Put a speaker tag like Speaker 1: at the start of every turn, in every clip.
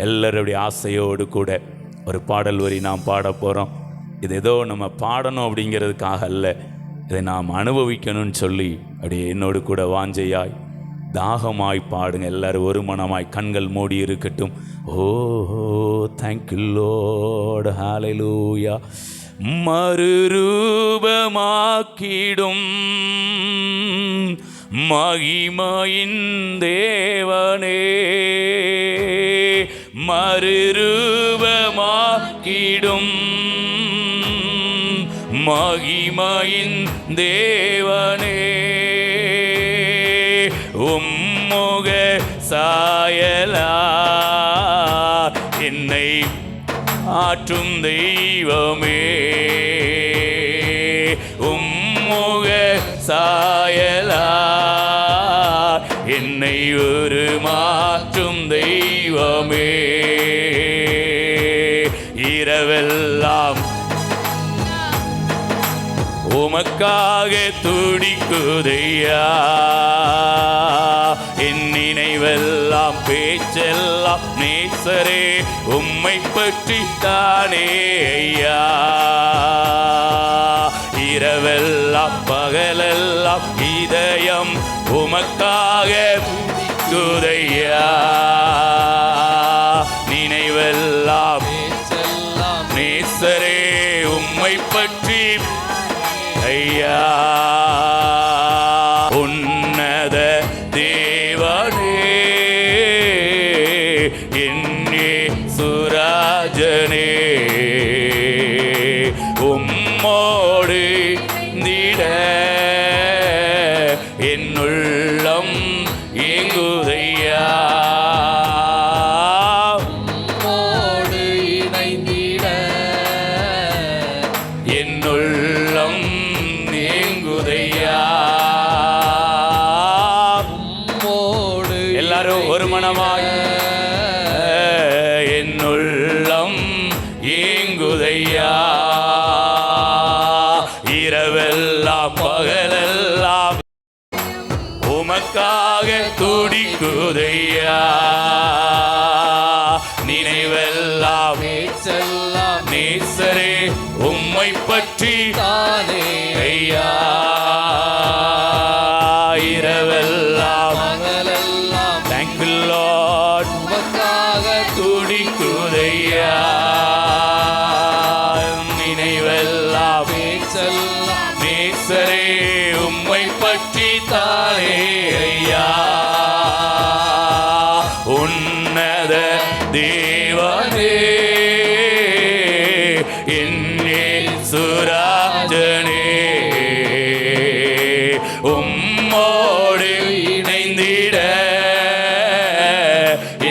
Speaker 1: எல்லாருடைய ஆசையோடு கூட ஒரு பாடல் வரி நாம் பாட போகிறோம். இது ஏதோ நம்ம பாடணும் அப்படிங்கிறதுக்காக அல்ல, இதை நாம் அனுபவிக்கணும்னு சொல்லி அப்படியே என்னோடு கூட வாஞ்சையாய் தாகமாய் பாடுங்க. எல்லாரும் ஒரு மனமாய் கண்கள் மூடி இருக்கட்டும். ஓ தேங்க்யூ லார்ட், ஹல்லேலூயா. மறுரூபமாக்கிடும் மகிமையின் தேவனே, மறுரூபமாக்கிடும் மகிமையின் தேவனே, உம்முக சாயலா என்னை ஆற்றும் தெய்வமே, உம்முக சாயலா என்னை ஒரு மாற்றும் தெய்வமே, இரவெல்லாம் உமக்காக துடிக்குதையா, என் நினைவெல்லாம் பேச்செல்லாம் நேசரே உம்மை பற்றி தானே ஐயா, இரவெல்லாம் பகலெல்லாம் இதயம் உமக்காக துதிக்குதையா, நினைவெல்லாம் நேசரே உம்மை பற்றி ஐயா, உன்னத தேவனே என்னே சுராஜனே, உம்மோடு நீட என்னுள்ளம் ஏங்குதையா, உம்மோடு இணைந்திட என்னுள்ளம் எல்லாரும் ஒரு மனமாய் என்னுள்ளம் ஏங்குதையா, இரவெல்லாம் பகலெல்லாம் உமக்காக துடிக்குதையா, நினைவெல்லாம் நேசரே உம்மை பற்றி தானே ஐயா, இரவெல்லாம் தேங்க்யூ லார்ட் உமக்காக துடிக்குதையா, நினைவெல்லாம் நேசரே உம்மை பற்றி தானே ஐயா, உன்னத தேவனே என்னே சுராஜனே, உம்மோடு இணைந்திட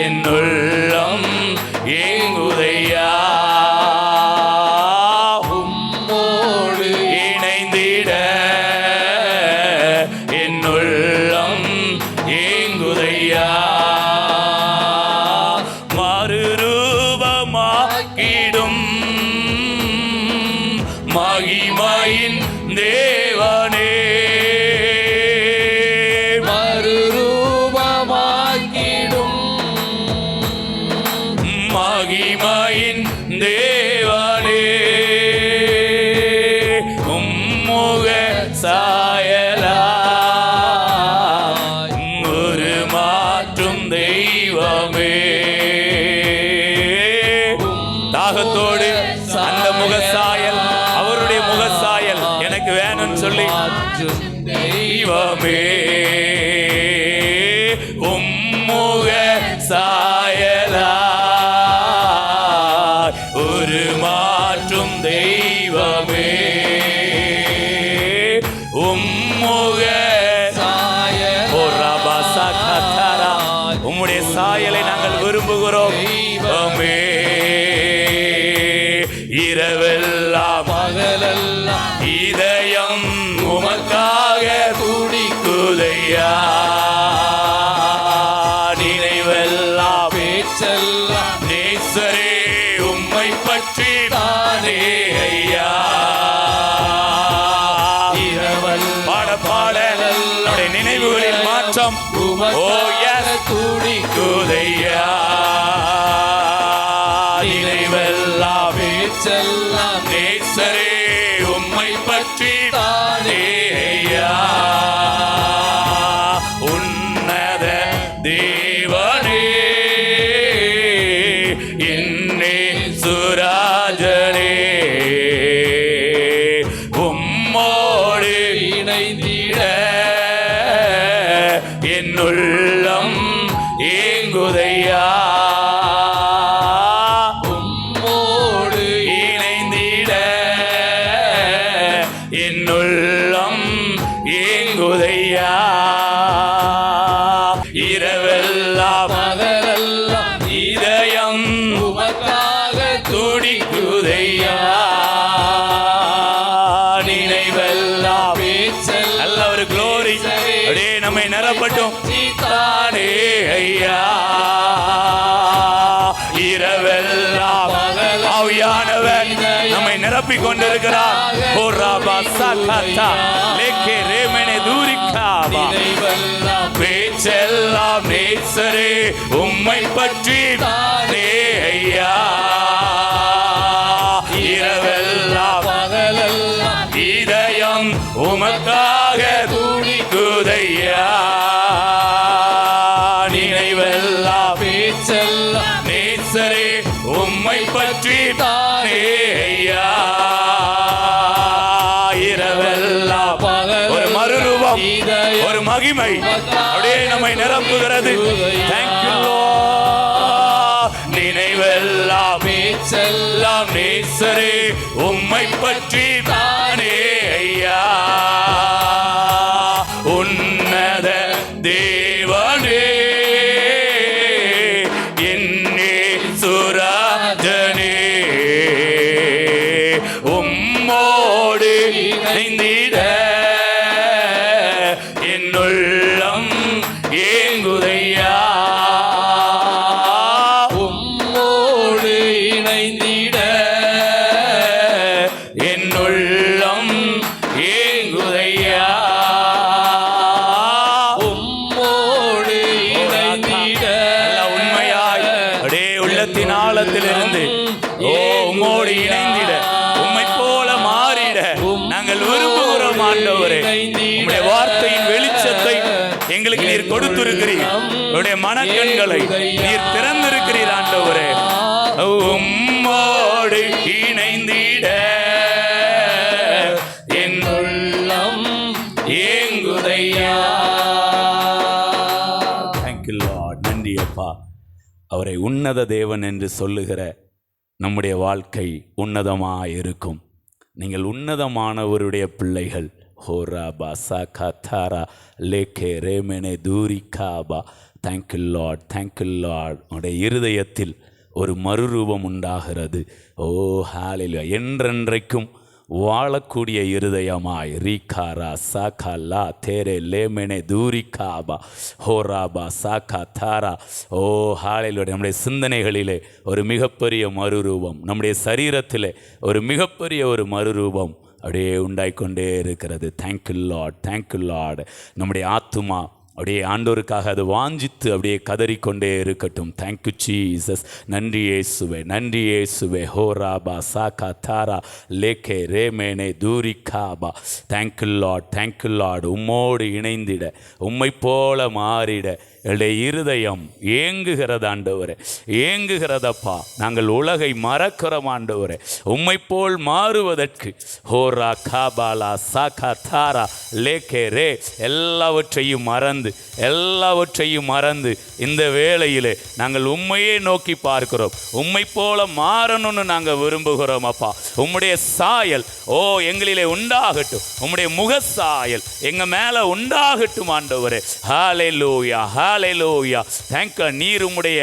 Speaker 1: என்னுள்ளம் ஏங்குதையா, உம்மோடு இணைந்திட என்னுள்ளம் ஏங்குதையா, மறுரூபமாக்கிடும் மகிமையின் தேவனே, மறுரூபமாக்கிடும் மகிமையின் தேவனே, உம்முக சாயலா ஒரு மாற்றும் தெய்வமே, தாகத்தோடு அந்த முகசாயல் அவருடைய முகசாயல் எனக்கு வேணும்னு சொல்லி தெய்வமே, உம்முக சாயலா ஒரு மாற்றும் தெய்வமே, உம்முக உம்முடைய சாயலை நாங்கள் விரும்புகிறோம் தெய்வமே, இரவெல்லாம் பகலெல்லாம் இதயம் உமக்காக துடிக்குதையா, நினைவெல்லாம் பேச்செல்லாம் நேசரே உம்மை பற்றி தானே ஐயா, இரவல் பாட பாட நினைவுகளில் மாற்றம் ஓ எஸ் துடிக்குதையா, நினைவெல்லாம்
Speaker 2: பேச்செல்லாம்
Speaker 1: நேசரே உம்மை பற்றி தானே ஐயா. உன்னத தேவனே என்னே சுராஜனே உம்மோடு
Speaker 2: இணைந்திட
Speaker 1: என்னுள்ளம் ஏங்குதையா.
Speaker 2: உம்மோடு
Speaker 1: இணைந்திட என்னுள்ளம் ஏங்குதையா. இரவெல்லாம்
Speaker 2: பகலெல்லாம்
Speaker 1: இதயம்
Speaker 2: உமக்காக
Speaker 1: துடிக்குதையா. நினைவெல்லாம்
Speaker 2: பேச்செல்லாம்
Speaker 1: நல்ல ஒரு க்ளோரி அப்படியே நம்மை நிரப்பட்டும் தானே ஐயா. இரவெல்லாம் ஆவியானவர் நம்மை நிரப்பிக் கொண்டிருக்கிறார்.
Speaker 2: நினைவெல்லாம்
Speaker 1: பேச்செல்லாம் நேசரே உம்மை பற்றி தானே ஐயா. இரவெல்லாம்
Speaker 2: பகலெல்லாம்
Speaker 1: இதயம் உமக்காக துடிக்குதையா. நினைவெல்லாம்
Speaker 2: பேச்செல்லாம்
Speaker 1: நேசரே உம்மை பற்றி தானே ஐயா. இரவெல்லாம் ஒரு மறுரூபம் ஒரு மகிமை அப்படியே நம்மை நிரப்புகிறது. Thank you Lord. நினைவெல்லாம்
Speaker 2: பேச்செல்லாம்
Speaker 1: நேசரே உம்மை பற்றி தானே ஐயா. உன்னத தேவனே என்னே சுராஜனே உம்மோடு இணைந்திட என்னுள்ளம் ஏங்குதையா.
Speaker 2: உம்மோடு இணைந்திட
Speaker 1: என்னுள்ளம் ஏங்குதையா.
Speaker 2: உம்மோடு இணைந்திட
Speaker 1: நல்ல உண்மையாய் அப்படியே உள்ளத்தின் ஆழத்திலிருந்து உம்மோடு இணைந்திட உம்மை போல மாறிட நாங்கள் விரும்புகிறோம் ஆண்டவரே. உம்முடைய வார்த்தையின் வெளிச்சத்தை எங்களுக்கு நீர் கொடுத்திருக்கிறீர். உம்முடைய மனக்கண்களை நீர் திறந்திருக்கிறீர் ஆண்டவரே. உம்மோடு இணைந்திட என்னுள்ளம் ஏங்குதையா. Thank you Lord. நன்றி அப்பா. அவரை உன்னத தேவன் என்று சொல்லுகிற நம்முடைய வாழ்க்கை உன்னதமாக இருக்கும். நீங்கள் உன்னதமானவருடைய பிள்ளைகள். ஹோராபா சாகாத்தாரா லேக்கே ரேமெனே தூரிகாபா. Thank you Lord, thank you Lord. உடைய இருதயத்தில் ஒரு மறுரூபம் உண்டாகிறது. ஓ ஹalleluya. என்றென்றைக்கும் வாழக்கூடிய இருதயமாய் ரீகாரா சாகலா தேரே லேமெனே தூரிகாபா ஹோராபா சாகா தாரா. ஓ ஹalleluya. நம்முடைய சிந்தனைகளிலே ஒரு மிகப்பெரிய மறுரூபம், நம்முடைய சரீரத்திலே ஒரு மிகப்பெரிய ஒரு மறுரூபம் அப்படியே உண்டாய்கொண்டே இருக்கிறது. Thank you Lord, thank you Lord. நம்முடைய ஆத்துமா அப்படியே ஆண்டோருக்காக அது வாஞ்சித்து அப்படியே கதறிக்கொண்டே இருக்கட்டும். Thank you Jesus. நன்றி இயேசுவே, நன்றி இயேசுவே. ஹோராபா சாகா தாரா லேக்கே ரேமேனே தூரிகாபா. Thank you Lord, thank you Lord. உம்மோடு இணைந்திட உம்மை போல மாறிட என்னுடைய இருதயம் ஏங்குகிறது ஆண்டவரே, ஏங்குகிறதப்பா. நாங்கள் உலகை மறக்கிறோம் ஆண்டவரே, உம்மை போல் மாறுவதற்கு. ஹோரா காபாலா சாகா தாரா லேக்கே ரே. எல்லாவற்றையும் மறந்து இந்த வேளையிலே நாங்கள் உம்மையே நோக்கி பார்க்கிறோம். உம்மை போல மாறணும்னு நாங்கள் விரும்புகிறோம் அப்பா. உம்முடைய சாயல் எங்களிலே உண்டாகட்டும். உம்முடைய முக சாயல் எங்கள் மேலே உண்டாகட்டும் ஆண்டவரே. ஹalleluya, ஹalleluya. தேங்க்யூ. நீர் உம்முடைய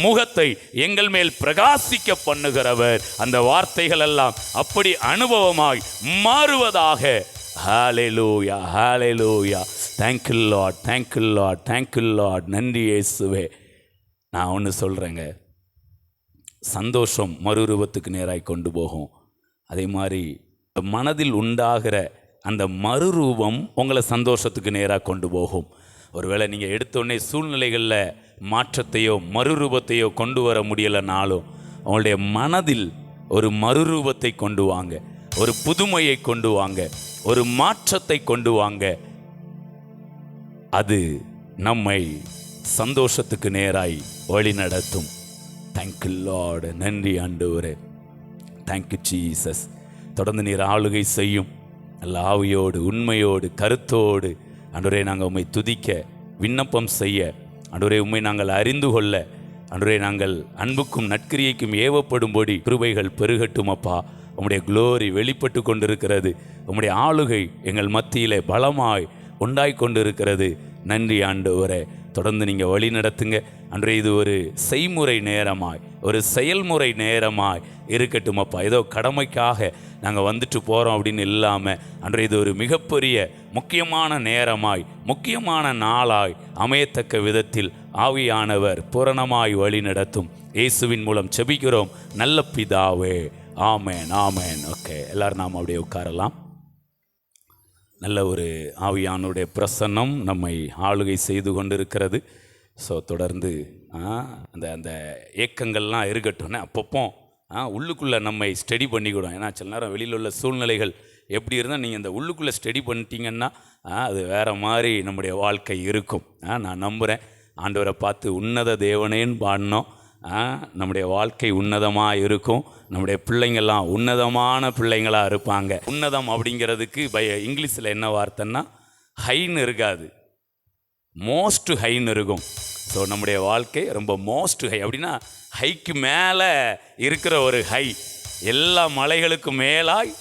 Speaker 1: முகத்தை எங்கள் மேல் பிரகாசிக்க பண்ணுகிறவர். அந்த வார்த்தைகள் எல்லாம் அப்படி அனுபவமாய் மாறுவதாக. Hallelujah, hallelujah. Thank you Lord, thank you Lord, thank you Lord. நன்றி இயேசுவே. நான் ஒன்று சொல்கிறேங்க, சந்தோஷம் மறுரூபத்துக்கு நேராய் கொண்டு போகும். அதே மாதிரி மனதில் உண்டாகிற அந்த மறுரூபம் உங்களை சந்தோஷத்துக்கு நேராக கொண்டு போகும். ஒருவேளை நீங்கள் எடுத்தோடனே சூழ்நிலைகளில் மாற்றத்தையோ மறுரூபத்தையோ கொண்டு வர முடியலைனாலும் அவங்களுடைய மனதில் ஒரு மறுரூபத்தை கொண்டு வாங்க, ஒரு புதுமையை கொண்டு வாங்க, ஒரு மாற்றத்தை கொண்டு வாங்க. அது நம்மை சந்தோஷத்துக்கு நேராய் வழி நடத்தும். Thank you Lord. நன்றி ஆண்டவரே. Thank you Jesus. தொடர்ந்து நீர் ஆளுகை செய்யும். நல்ல ஆவியோடு, உண்மையோடு, கருத்தோடு ஆண்டவரே நாங்கள் உம்மை துதிக்க, விண்ணப்பம் செய்ய, ஆண்டவரே உம்மை நாங்கள் அறிந்து கொள்ள, ஆண்டவரே நாங்கள் அன்புக்கும் நற்கிரியைக்கும் ஏவப்படும்படி கிருபைகள் பெருகட்டும் அப்பா. உம்முடைய குளோரி வெளிப்பட்டு கொண்டிருக்கிறது. உம்முடைய ஆளுகை எங்கள் மத்தியிலே பலமாய் உண்டாய் கொண்டிருக்கிறது. நன்றி ஆண்டவரே. தொடர்ந்து நீங்கள் வழி நடத்துங்க அன்றே. இது ஒரு செய்முறை நேரமாய், ஒரு செயல்முறை நேரமாய் இருக்கட்டும் அப்பா. ஏதோ கடமைக்காக நாங்கள் வந்துட்டு போகிறோம் அப்படின்னு இல்லாமல் அன்றே இது ஒரு மிகப்பெரிய முக்கியமான நேரமாய், முக்கியமான நாளாய் அமையத்தக்க விதத்தில் ஆவியானவர் பூரணமாய் வழி நடத்தும். இயேசுவின் மூலம் செபிக்கிறோம் நல்ல பிதாவே. ஆமேன், ஆமேன். ஓகே, எல்லாரும் நாம் அப்படியே உட்காரலாம். நல்ல ஒரு ஆவியானுடைய பிரசன்னம் நம்மை ஆளுகை செய்து கொண்டிருக்கிறது. ஸோ தொடர்ந்து அந்த ஏக்கங்கள்லாம் இருக்கட்டும்னு அப்பப்போ உள்ளுக்குள்ளே நம்மை ஸ்டடி பண்ணிக்கிடும். ஏன்னா சில நேரம் வெளியில் உள்ள சூழ்நிலைகள் எப்படி இருந்தால் நீங்கள் இந்த உள்ளுக்குள்ளே ஸ்டடி பண்ணிட்டீங்கன்னா அது வேறு மாதிரி நம்முடைய வாழ்க்கை இருக்கும். நான் நம்புகிறேன். ஆண்டவரை பார்த்து உன்னத தேவனேன்னு பாடினோம். நம்முடைய வாழ்க்கை உன்னதமாக இருக்கும். நம்முடைய பிள்ளைங்கள்லாம் உன்னதமான பிள்ளைங்களாக இருப்பாங்க. உன்னதம் அப்படிங்கிறதுக்கு இங்கிலீஷில் என்ன வார்த்தைன்னா ஹைன்னு இருக்காது, மோஸ்ட் ஹைன்னு இருக்கும். ஸோ நம்முடைய வாழ்க்கை ரொம்ப மோஸ்ட் ஹை அப்படின்னா ஹைக்கு மேலே இருக்கிற ஒரு ஹை, எல்லா மலைகளுக்கும் மேலாய்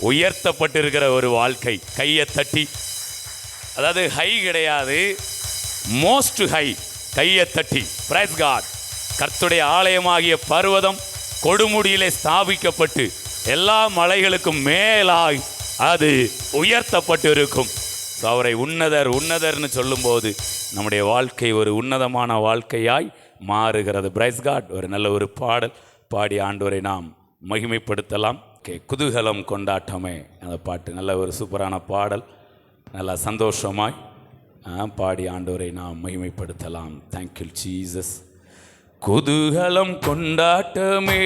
Speaker 1: உயர்த்தப்பட்டிருக்கிற ஒரு வாழ்க்கை. கையை தட்டி, அதாவது ஹை கிடையாது, மோஸ்ட் ஹை. கையை தட்டி பிரைஸ் காட். கர்த்தருடைய ஆலயமாகிய பர்வதம் கொடுமுடியிலே ஸ்தாபிக்கப்பட்டு எல்லா மலைகளுக்கும் மேலாய் அது உயர்த்தப்பட்டு இருக்கும். அவரை உன்னதர் உன்னதர்னு சொல்லும்போது நம்முடைய வாழ்க்கை ஒரு உன்னதமான வாழ்க்கையாய் மாறுகிறது. Praise God. ஒரு நல்ல ஒரு பாடல் பாடி ஆண்டவரை நாம் மகிமைப்படுத்தலாம். குதூகலம் கொண்டாட்டமே அந்த பாட்டு நல்ல ஒரு சூப்பரான பாடல். நல்லா சந்தோஷமாய் பாடி ஆண்டவரை நாம் மகிமைப்படுத்தலாம். Thank you Jesus. குதூகலம் கொண்டாட்டமே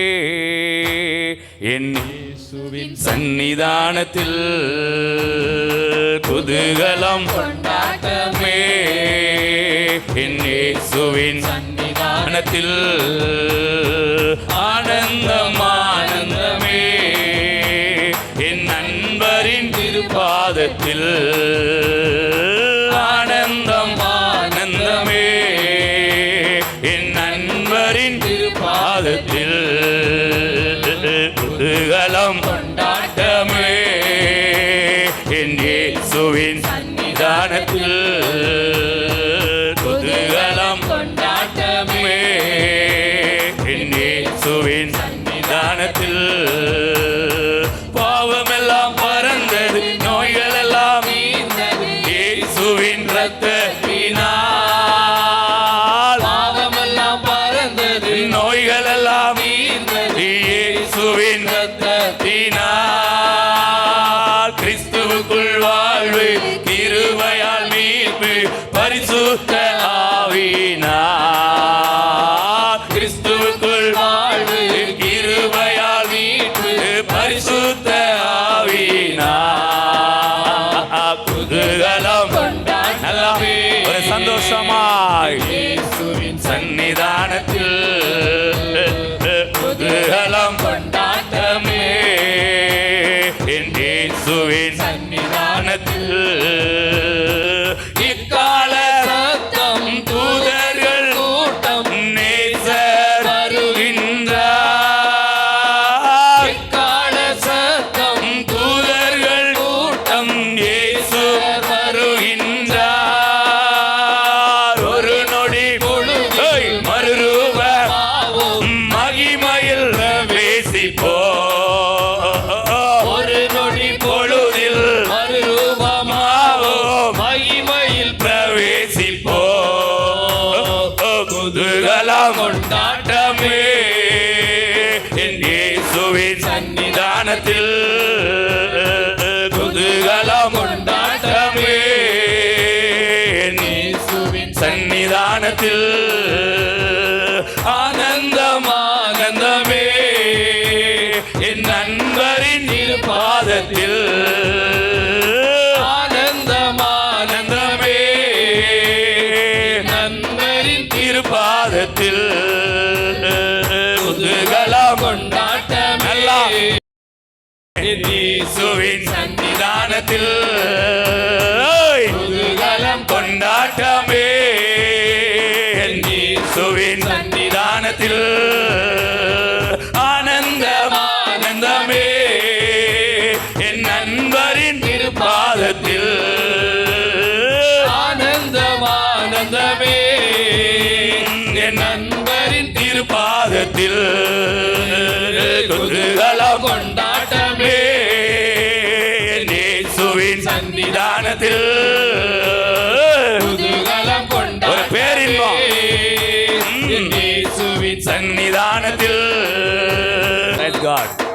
Speaker 1: என் இயேசுவின் சன்னிதானத்தில், குதூகலம் கொண்டாட்டமே என் இயேசுவின் சன்னிதானத்தில், ஆனந்தம் ஆனந்தமே என் நண்பரின் திருப்பாதத்தில், ஆனந்தம் ஆனந்தமே என் நண்பரின் திருப்பாதத்தில், குதூகலம் கொண்டாட்டமே என் இயேசுவின் சன்னிதானத்தில், குதூகலம் கொண்டாட்டமே என் இயேசுவின் சன்னிதானத்தில். பாவமெல்லாம் பறந்தது, நோய்கள் எல்லாம் இயேசுவின் இரத்தத்தினால், பாவமெல்லாம் பறந்தது, நோய்கள் எல்லாம் இயேசுவின் இரத்தத்தினால். கிறிஸ்துவுக்குள் வாழ்வு, கிருபையால் மீட்பு, பரிசுத்த ஆவியினால். கிறிஸ்துவுக்குள் வாழ்வு, கிருபையால் மீட்பு, பரிசுத்த ஆவியினால். குதூகலம் கொண்டாட்டமே ஒரு சந்தோஷமாய் இயேசுவின் சன்னிதானத்தில், குதூகலம் கொண்டாட்டமே என் இயேசுவின் சன்னிதானத்தில். இக்கால சத்தம் தூதர்கள் கூட்டம் நேசர் வருகின்றார். இக்கால சத்தம் தூதர்கள் கூட்டம் இயேசு வருகின்றார். ஒரு நொடி பொழுது மறுரூப மகிமையில் பிரவேசிப்போ, ஒரு நொடி பொழுதில் மறுரூபமாவோ மகிமையில் பிரவேசிப்போ. குதூகலம் கொண்டாட்டமே என் இயேசுவின் சன்னிதானத்தில், குதூகலம் கொண்டாட்டமே என் இயேசுவின் சன்னிதானத்தில், ஆனந்தம் ஆனந்தமே குதூகலம்
Speaker 2: கொண்டாட்டமே
Speaker 1: நல்லா
Speaker 2: என்
Speaker 1: இயேசுவின் சன்னிதானத்தில்
Speaker 2: குதூகலம்
Speaker 1: கொண்டாட்டமே என் இயேசுவின் சன்னிதானத்தில் ஆனந்தம் ஆனந்தமே என் நண்பரின் திருப்பாதத்தில்
Speaker 2: ஆனந்தம் ஆனந்தமே
Speaker 1: என் நண்பரின் திருப்பாதத்தில் குதூகலம்
Speaker 2: கொண்டாட்டமே
Speaker 1: என் இயேசுவின் சன்னிதானத்தில்
Speaker 2: குதூகலம்
Speaker 1: ஒரு பேரின்பம்.
Speaker 2: கொண்டாட்டமே என் இயேசுவின்
Speaker 1: சன்னிதானத்தில்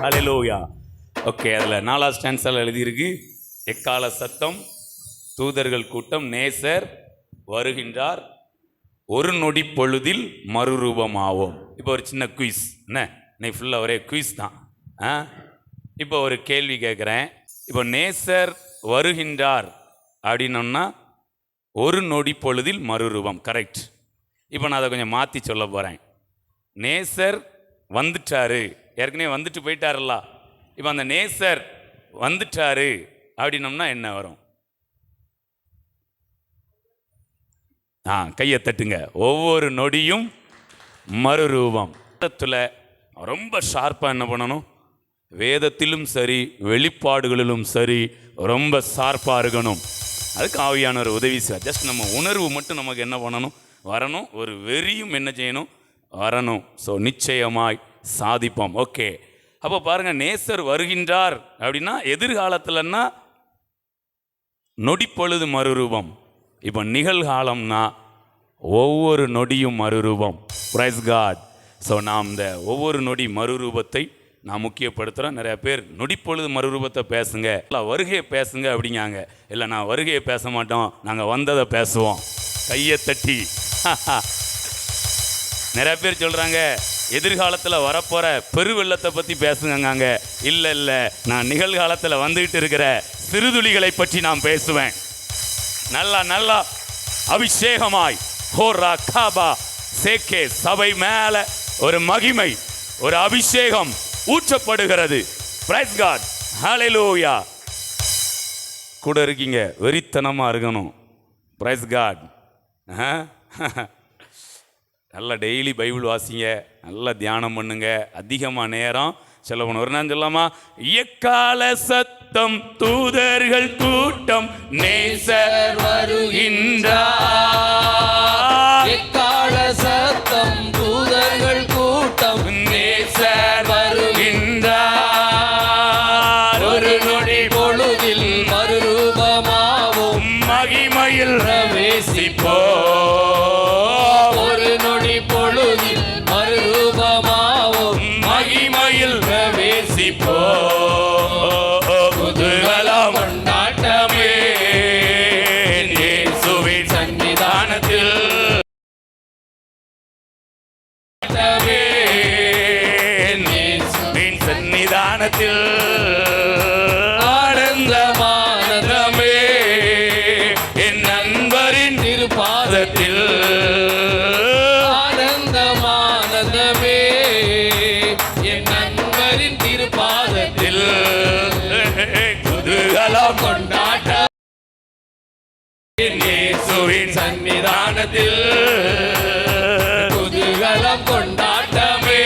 Speaker 1: ஹல்லேலூயா. ஓகே, அதில் 4வது ஸ்டான்ஸால் எழுதியிருக்கு, எக்கால சத்தம், தூதர்கள் கூட்டம், நேசர் வருகின்றார், ஒரு நொடி பொழுதில் மறுரூபமாவோம். இப்போ ஒரு சின்ன குயிஸ், என்ன இன்னைக்கு ஃபுல்லாக ஒரே குயிஸ் தான். இப்போ ஒரு கேள்வி கேட்குறேன். இப்போ நேசர் வருகின்றார் அப்படின்னோம்னா ஒரு நொடி பொழுதில் மறுரூபம், கரெக்ட். இப்போ நான் அதை கொஞ்சம் மாற்றி சொல்ல போகிறேன். நேசர் வந்துட்டாரு, ஏற்கனவே வந்துட்டு போயிட்டாருல்ல. இப்போ அந்த நேசர் வந்துட்டாரு அப்படின்னோம்னா என்ன வரும்? கையை தட்டுங்க. ஒவ்வொரு நொடியும் மறுரூபம். வேதத்தில் ரொம்ப ஷார்ப்பாக என்ன பண்ணணும்? வேதத்திலும் சரி வெளிப்பாடுகளிலும் சரி ரொம்ப ஷார்ப்பாக இருக்கணும். அதுக்கு ஆவியானவர் உதவி செய்வார். ஜஸ்ட் நம்ம உணர்வு மட்டும் நமக்கு என்ன பண்ணணும்? வரணும். ஒரு வெறியும் என்ன செய்யணும்? வரணும். ஸோ நிச்சயமாய் சாதிப்போம். ஓகே, அப்போ பாருங்கள், நேசர் வருகின்றார் அப்படின்னா எதிர்காலத்தில்னா நொடிப்பொழுது மறுரூபம். இப்போ நிகழ்காலம்னா ஒவ்வொரு நொடியும் மறுரூபம். Price God. ஸோ நாம் இந்த ஒவ்வொரு நொடி மறுரூபத்தை நான் முக்கியப்படுத்துகிறோம். நிறைய பேர் நொடிப்பொழுது மறுரூபத்தை பேசுங்க, இல்லை வருகையை பேசுங்க அப்படிங்காங்க. இல்லை, நான் வருகையை பேச மாட்டோம், நாங்கள் வந்ததை பேசுவோம். கையை தட்டி நிறைய பேர் சொல்கிறாங்க எதிர்காலத்தில் வரப்போகிற பெருவெள்ளத்தை பற்றி பேசுங்காங்க. இல்லை இல்லை, நான் நிகழ்காலத்தில் வந்துகிட்டு இருக்கிற சிறுதுளிகளை பற்றி நான் பேசுவேன். நல்லா நல்லா அபிஷேகமாய் ஹோரா காபா சேக்கே சபை மேலே ஒரு மகிமை, ஒரு அபிஷேகம் ஊற்றப்படுகிறது. Price God. ஹல்லேலூயா. கூட இருக்கீங்க, வெறித்தனமாக இருக்கணும். Praise God. நல்லா டெய்லி பைபிள் வாசிங்க, நல்லா தியானம் பண்ணுங்க, அதிகமாக நேரம் செலவணும். ஒரு நான் சொல்லாமா? எக்கால சத்தம், தூதர்கள் கூட்டம், நேசர் வருகின்றார்.
Speaker 2: எக்கால சத்தம், தூதர்கள் கூட்டம்,
Speaker 1: நேசர் வருகின்றார்.
Speaker 2: ஒரு நொடி பொழுதில் மறுரூபமாவோம்,
Speaker 1: மகிமையில்
Speaker 2: பிரவேசிப்போ. ஒரு நொடி பொழுதில் மறுரூபமாவோம்,
Speaker 1: மகிமையில்
Speaker 2: பிரவேசிப்போ.
Speaker 1: குதூகலம்
Speaker 2: கொண்டாட்டமே
Speaker 1: இயேசுவின் சன்னிதானத்தில் இயேசுவின் சன்னிதானத்தில் ஆனந்தமானந்தமே என் நண்பரின் திருப்பாதத்தில்
Speaker 2: ஆனந்தமானந்தமே என் நண்பரின் திருப்பாதத்தில்
Speaker 1: குதூகலம்
Speaker 2: கொண்டாட்ட
Speaker 1: இயேசுவின் சன்னிதானத்தில்
Speaker 2: குதூகலம் கொண்டாட்டமே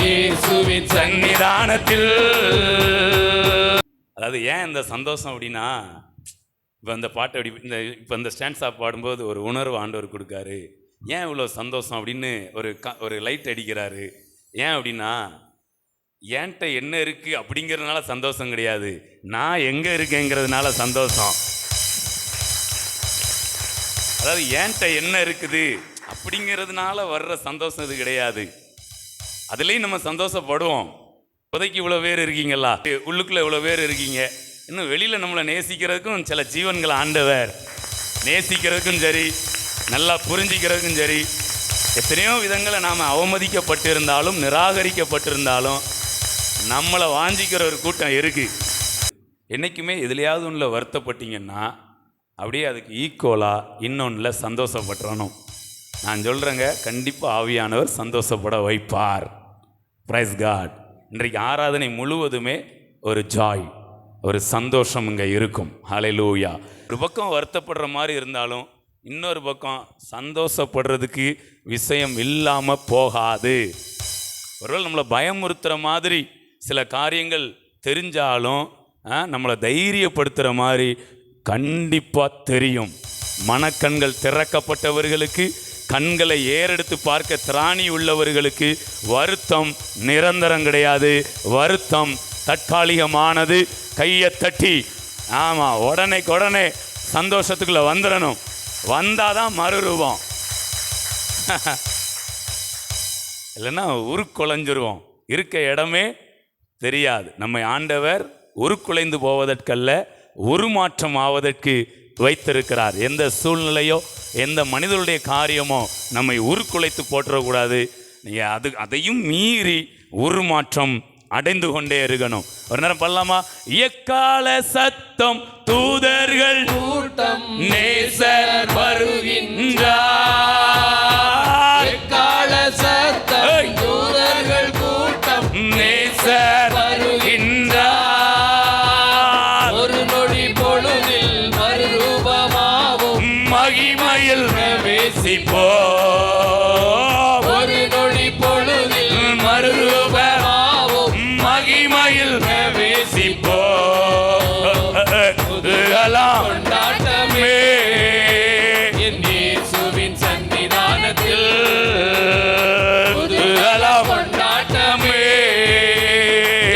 Speaker 2: இயேசுவின்
Speaker 1: சன்னிதானத்தில். அதாவது ஏன் இந்த சந்தோஷம் அப்படின்னா, இப்போ இந்த பாட்டை அப்படி இப்போ இந்த ஸ்டாண்ட்ஸா பாடும்போது ஒரு உணர்வு ஆண்டவர் கொடுக்காரு. ஏன் இவ்வளோ சந்தோஷம் அப்படின்னு ஒரு லைட் அடிக்கிறாரு. ஏன் அப்படின்னா, என்கிட்ட என்ன இருக்குது அப்படிங்கிறதுனால சந்தோஷம் கிடையாது, நான் எங்கே இருக்கேங்கிறதுனால சந்தோஷம். அதாவது என்கிட்ட என்ன இருக்குது அப்படிங்கிறதுனால வர்ற சந்தோஷம் இது கிடையாது. அதுலேயும் நம்ம சந்தோஷப்படுவோம். இப்போதைக்கு இவ்வளோ பேர் இருக்கீங்களா, உள்ளுக்குள்ளே இவ்வளோ பேர் இருக்கீங்க. இன்னும் வெளியில் நம்மளை நேசிக்கிறதுக்கும் சில ஜீவன்களை ஆண்டவர் நேசிக்கிறதுக்கும் சரி, நல்லா புரிஞ்சிக்கிறதுக்கும் சரி, எத்தனையோ விதங்களை நாம் அவமதிக்கப்பட்டிருந்தாலும் நிராகரிக்கப்பட்டிருந்தாலும் நம்மளை வாஞ்சிக்கிற ஒரு கூட்டம் இருக்குது. என்றைக்குமே எதுலையாவது ஒன்றில் வருத்தப்பட்டீங்கன்னா அப்படியே அதுக்கு ஈக்குவலாக இன்னொன்றில் சந்தோஷப்பட்டுறணும். நான் சொல்கிறேங்க, கண்டிப்பாக ஆவியானவர் சந்தோஷப்பட வைப்பார். Praise God. இன்றைக்கு ஆராதனை முழுவதுமே ஒரு ஜாய், ஒரு சந்தோஷம் இங்கே இருக்கும். ஹல்லேலூயா. ஒரு பக்கம் வருத்தப்படுற மாதிரி இருந்தாலும் இன்னொரு பக்கம் சந்தோஷப்படுறதுக்கு விஷயம் இல்லாமல் போகாது. ஒருவேளை நம்மளை பயமுறுத்துகிற மாதிரி சில காரியங்கள் தெரிஞ்சாலும் நம்மளை தைரியப்படுத்துகிற மாதிரி கண்டிப்பாக தெரியும். மனக்கண்கள் திறக்கப்பட்டவர்களுக்கு, கண்களை ஏறெடுத்து பார்க்க திராணி உள்ளவர்களுக்கு வருத்தம் நிரந்தரம் கிடையாது. வருத்தம் தற்காலிகமானது. கையை தட்டி ஆமாம் உடனே சந்தோஷத்துக்குள்ளே வந்துடணும். வந்தாதான் மறுரூபம். இல்லைன்னா உருக்குலைஞ்சிருவோம். இருக்க இடமே தெரியாது. நம்மை ஆண்டவர் உருக்குலைந்து போவதற்கல்ல, உருமாற்றம் ஆவதற்கு வைத்திருக்கிறார். எந்த சூழ்நிலையோ எந்த மனிதனுடைய காரியமோ நம்மை உருக்குலைத்து போட்டுறக்கூடாது. நீங்கள் அதையும் மீறி உருமாற்றம் அடைந்து கொண்டே இருக்கணும். ஒரு நேரம் பண்ணலாமா? எக்கால சத்தம் தூதர்கள்
Speaker 2: கூட்டம்
Speaker 1: நேசர் வருகின்றார்.
Speaker 2: எக்கால சத்தம் தூதர்கள் கூட்டம்
Speaker 1: நேசர் வருகின்றார்.
Speaker 2: ஒரு நொடி பொழுதில் மறுரூபமாவும்
Speaker 1: மகிமையில்
Speaker 2: பிரவேசிப்போ. ஒரு நொடி பொழுதில்
Speaker 1: மறுரூபமாவும் மகிமையில்
Speaker 2: பிரவேசிப்போ. கொண்டாட்டமே என் இயேசுவின் சன்னிதானத்தில். கொண்டாட்டமே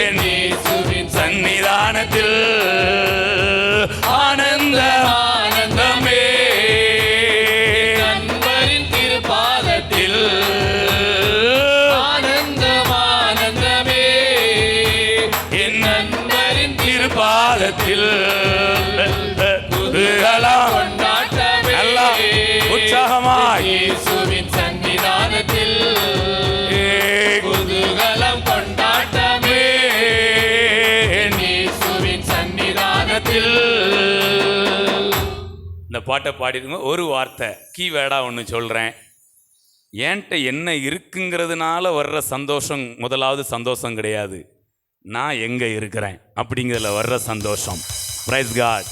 Speaker 2: என் இயேசுவின்
Speaker 1: சன்னிதானத்தில் ஆனந்தமே
Speaker 2: நண்பரின் திருப்பாதத்தில். ஆனந்தமே என் நண்பரின்
Speaker 1: திருப்பாதத்தில்
Speaker 2: கொண்டாட்டமே
Speaker 1: உற்சாகமாய்
Speaker 2: இயேசுவின் சன்னிதானத்தில். குதூகலம் கொண்டாட்டமே இயேசுவின் சன்னிதானத்தில்.
Speaker 1: இந்த பாட்டை பாடிடுங்க. ஒரு வார்த்தை கீவேர்டாக ஒன்று சொல்கிறேன். ஏன்ட்ட என்ன இருக்குங்கிறதுனால வர்ற சந்தோஷம் முதலாவது சந்தோஷம் கிடையாது. நான் எங்கே இருக்கிறேன் அப்படிங்கிறதுல வர்ற சந்தோஷம். Praise God.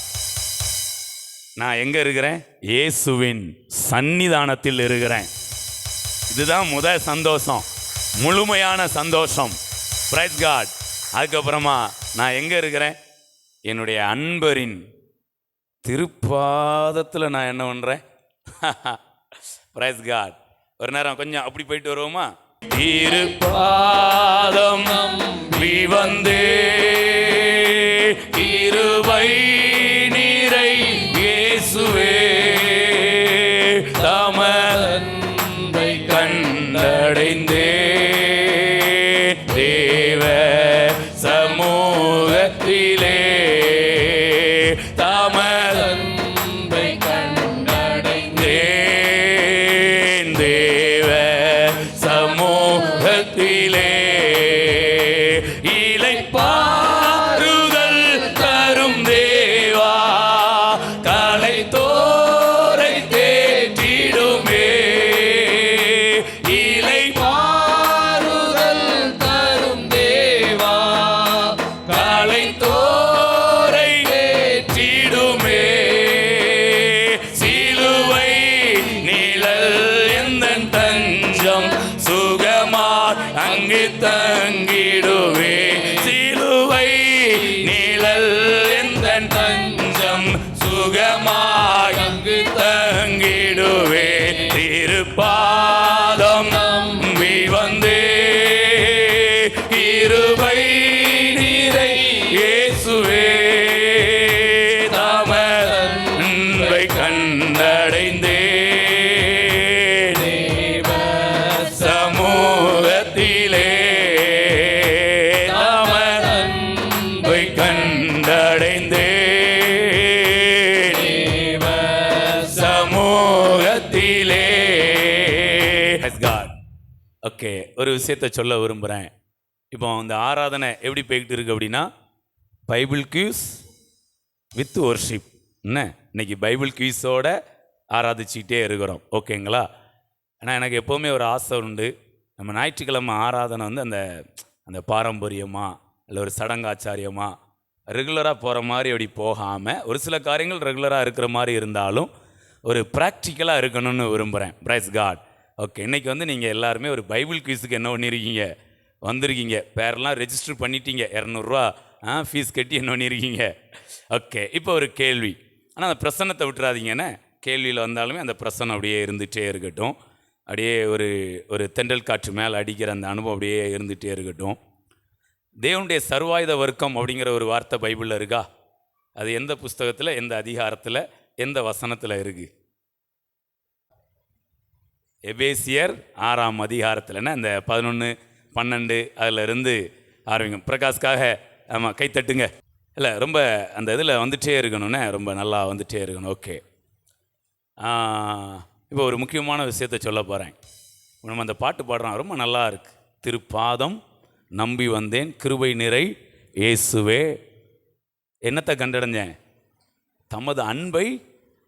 Speaker 1: நான் எங்கே இருக்கிறேன்? இயேசுவின் சன்னிதானத்தில் இருக்கிறேன். இதுதான் முதல் சந்தோஷம், முழுமையான சந்தோஷம். Praise God. அதுக்கப்புறமா நான் எங்கே இருக்கிறேன்? என்னுடைய அன்பரின் திருப்பாதத்தில் நான் என்ன பண்ணுறேன்? Praise God. ஒரு நேரம் கொஞ்சம் அப்படி போயிட்டு வருவோமா? திருப்பாதம் நம்பி வந்தே கிருபை நீரை இயேசுவே தமதை கண்டடைந்தே தேவ சமூகத்திலே தமதை கண்டடைந்தேன் தேவ சமூகத்திலே இளைப்பாறுதல் தரும் தேவா களைத்தோரை தேற்றிடுமே.
Speaker 2: ஆறுதல் தரும் தேவா
Speaker 1: களைத்தோரை தேற்றிடுமே. சிலுவை நிழல் எந்தன் தஞ்சம் சுகமாய் அங்கு தங்கிடுவே. சிலுவை நிழல் எந்தன் தஞ்சம் சுகமாய் அங்கு தங்கிடுவே. திருப்பாதம் நம்பி வந்தே கிருபை நீரை இயேசுவே தமதை கண்டடைந்தே தேவ சமூகத்திலே தமதை கண்டடைந்தே தேவ சமூகத்திலே. ஓகே, ஒரு விஷயத்தை சொல்ல விரும்புகிறேன். இப்போ இந்த ஆராதனை எப்படி போய்கிட்டு இருக்கு அப்படின்னா, பைபிள் கியூஸ் வித் ஒர்ஷிப். என்ன இன்னைக்கு பைபிள் கியூஸோட ஆராதிச்சுக்கிட்டே இருக்கிறோம். ஓகேங்களா? ஆனால் எனக்கு எப்போவுமே ஒரு ஆசை உண்டு. நம்ம ஞாயிற்றுக்கிழமை ஆராதனை வந்து அந்த அந்த பாரம்பரியமாக இல்லை ஒரு சடங்காச்சாரியமாக ரெகுலராக போகிற மாதிரி அப்படி போகாமல் ஒரு சில காரியங்கள் ரெகுலராக இருக்கிற மாதிரி இருந்தாலும் ஒரு ப்ராக்டிக்கலாக இருக்கணும்னு விரும்புகிறேன். Price God. ஓகே, இன்றைக்கி வந்து நீங்கள் எல்லாருமே ஒரு பைபிள் குவிஸுக்கு என்ன பண்ணியிருக்கீங்க, வந்திருக்கீங்க. பேரெல்லாம் ரெஜிஸ்டர் பண்ணிட்டீங்க, 200 ஃபீஸ் கட்டி என்ன பண்ணியிருக்கீங்க. ஓகே, இப்போ ஒரு கேள்வி. ஆனால் அந்த பிரசன்னத்தை விட்டுறாதீங்கன்னு. கேள்வியில் வந்தாலுமே அந்த பிரசன்னம் அப்படியே இருந்துகிட்டே இருக்கட்டும். அப்படியே ஒரு தென்றல் காற்று மேலே அடிக்கிற அந்த அனுபவம் அப்படியே இருந்துகிட்டே இருக்கட்டும். தேவனுடைய சர்வாயுத வர்க்கம் அப்படிங்கிற ஒரு வார்த்தை பைபிளில் இருக்கா? அது எந்த புஸ்தகத்தில், எந்த அதிகாரத்தில், எந்த வசனத்தில் இருக்குது? எபேசியர் 6ஆம் அதிகாரத்தில்னா இந்த 11, 12 அதில் இருந்து ஆரம்பிக்கும். பிரகாஷ்காக ஆமாம், கைத்தட்டுங்க. இல்லை, ரொம்ப அந்த இதில் வந்துகிட்டே இருக்கணும்னே, ரொம்ப நல்லா வந்துகிட்டே இருக்கணும். ஓகே, இப்போ ஒரு முக்கியமான விஷயத்தை சொல்ல போகிறேன். நம்ம அந்த பாட்டு பாடுறோம், ரொம்ப நல்லா இருக்குது. திருப்பாதம் நம்பி வந்தேன், கிருபை நிறை இயேசுவே. என்னத்தை கண்டடைஞ்சேன்? தமது அன்பை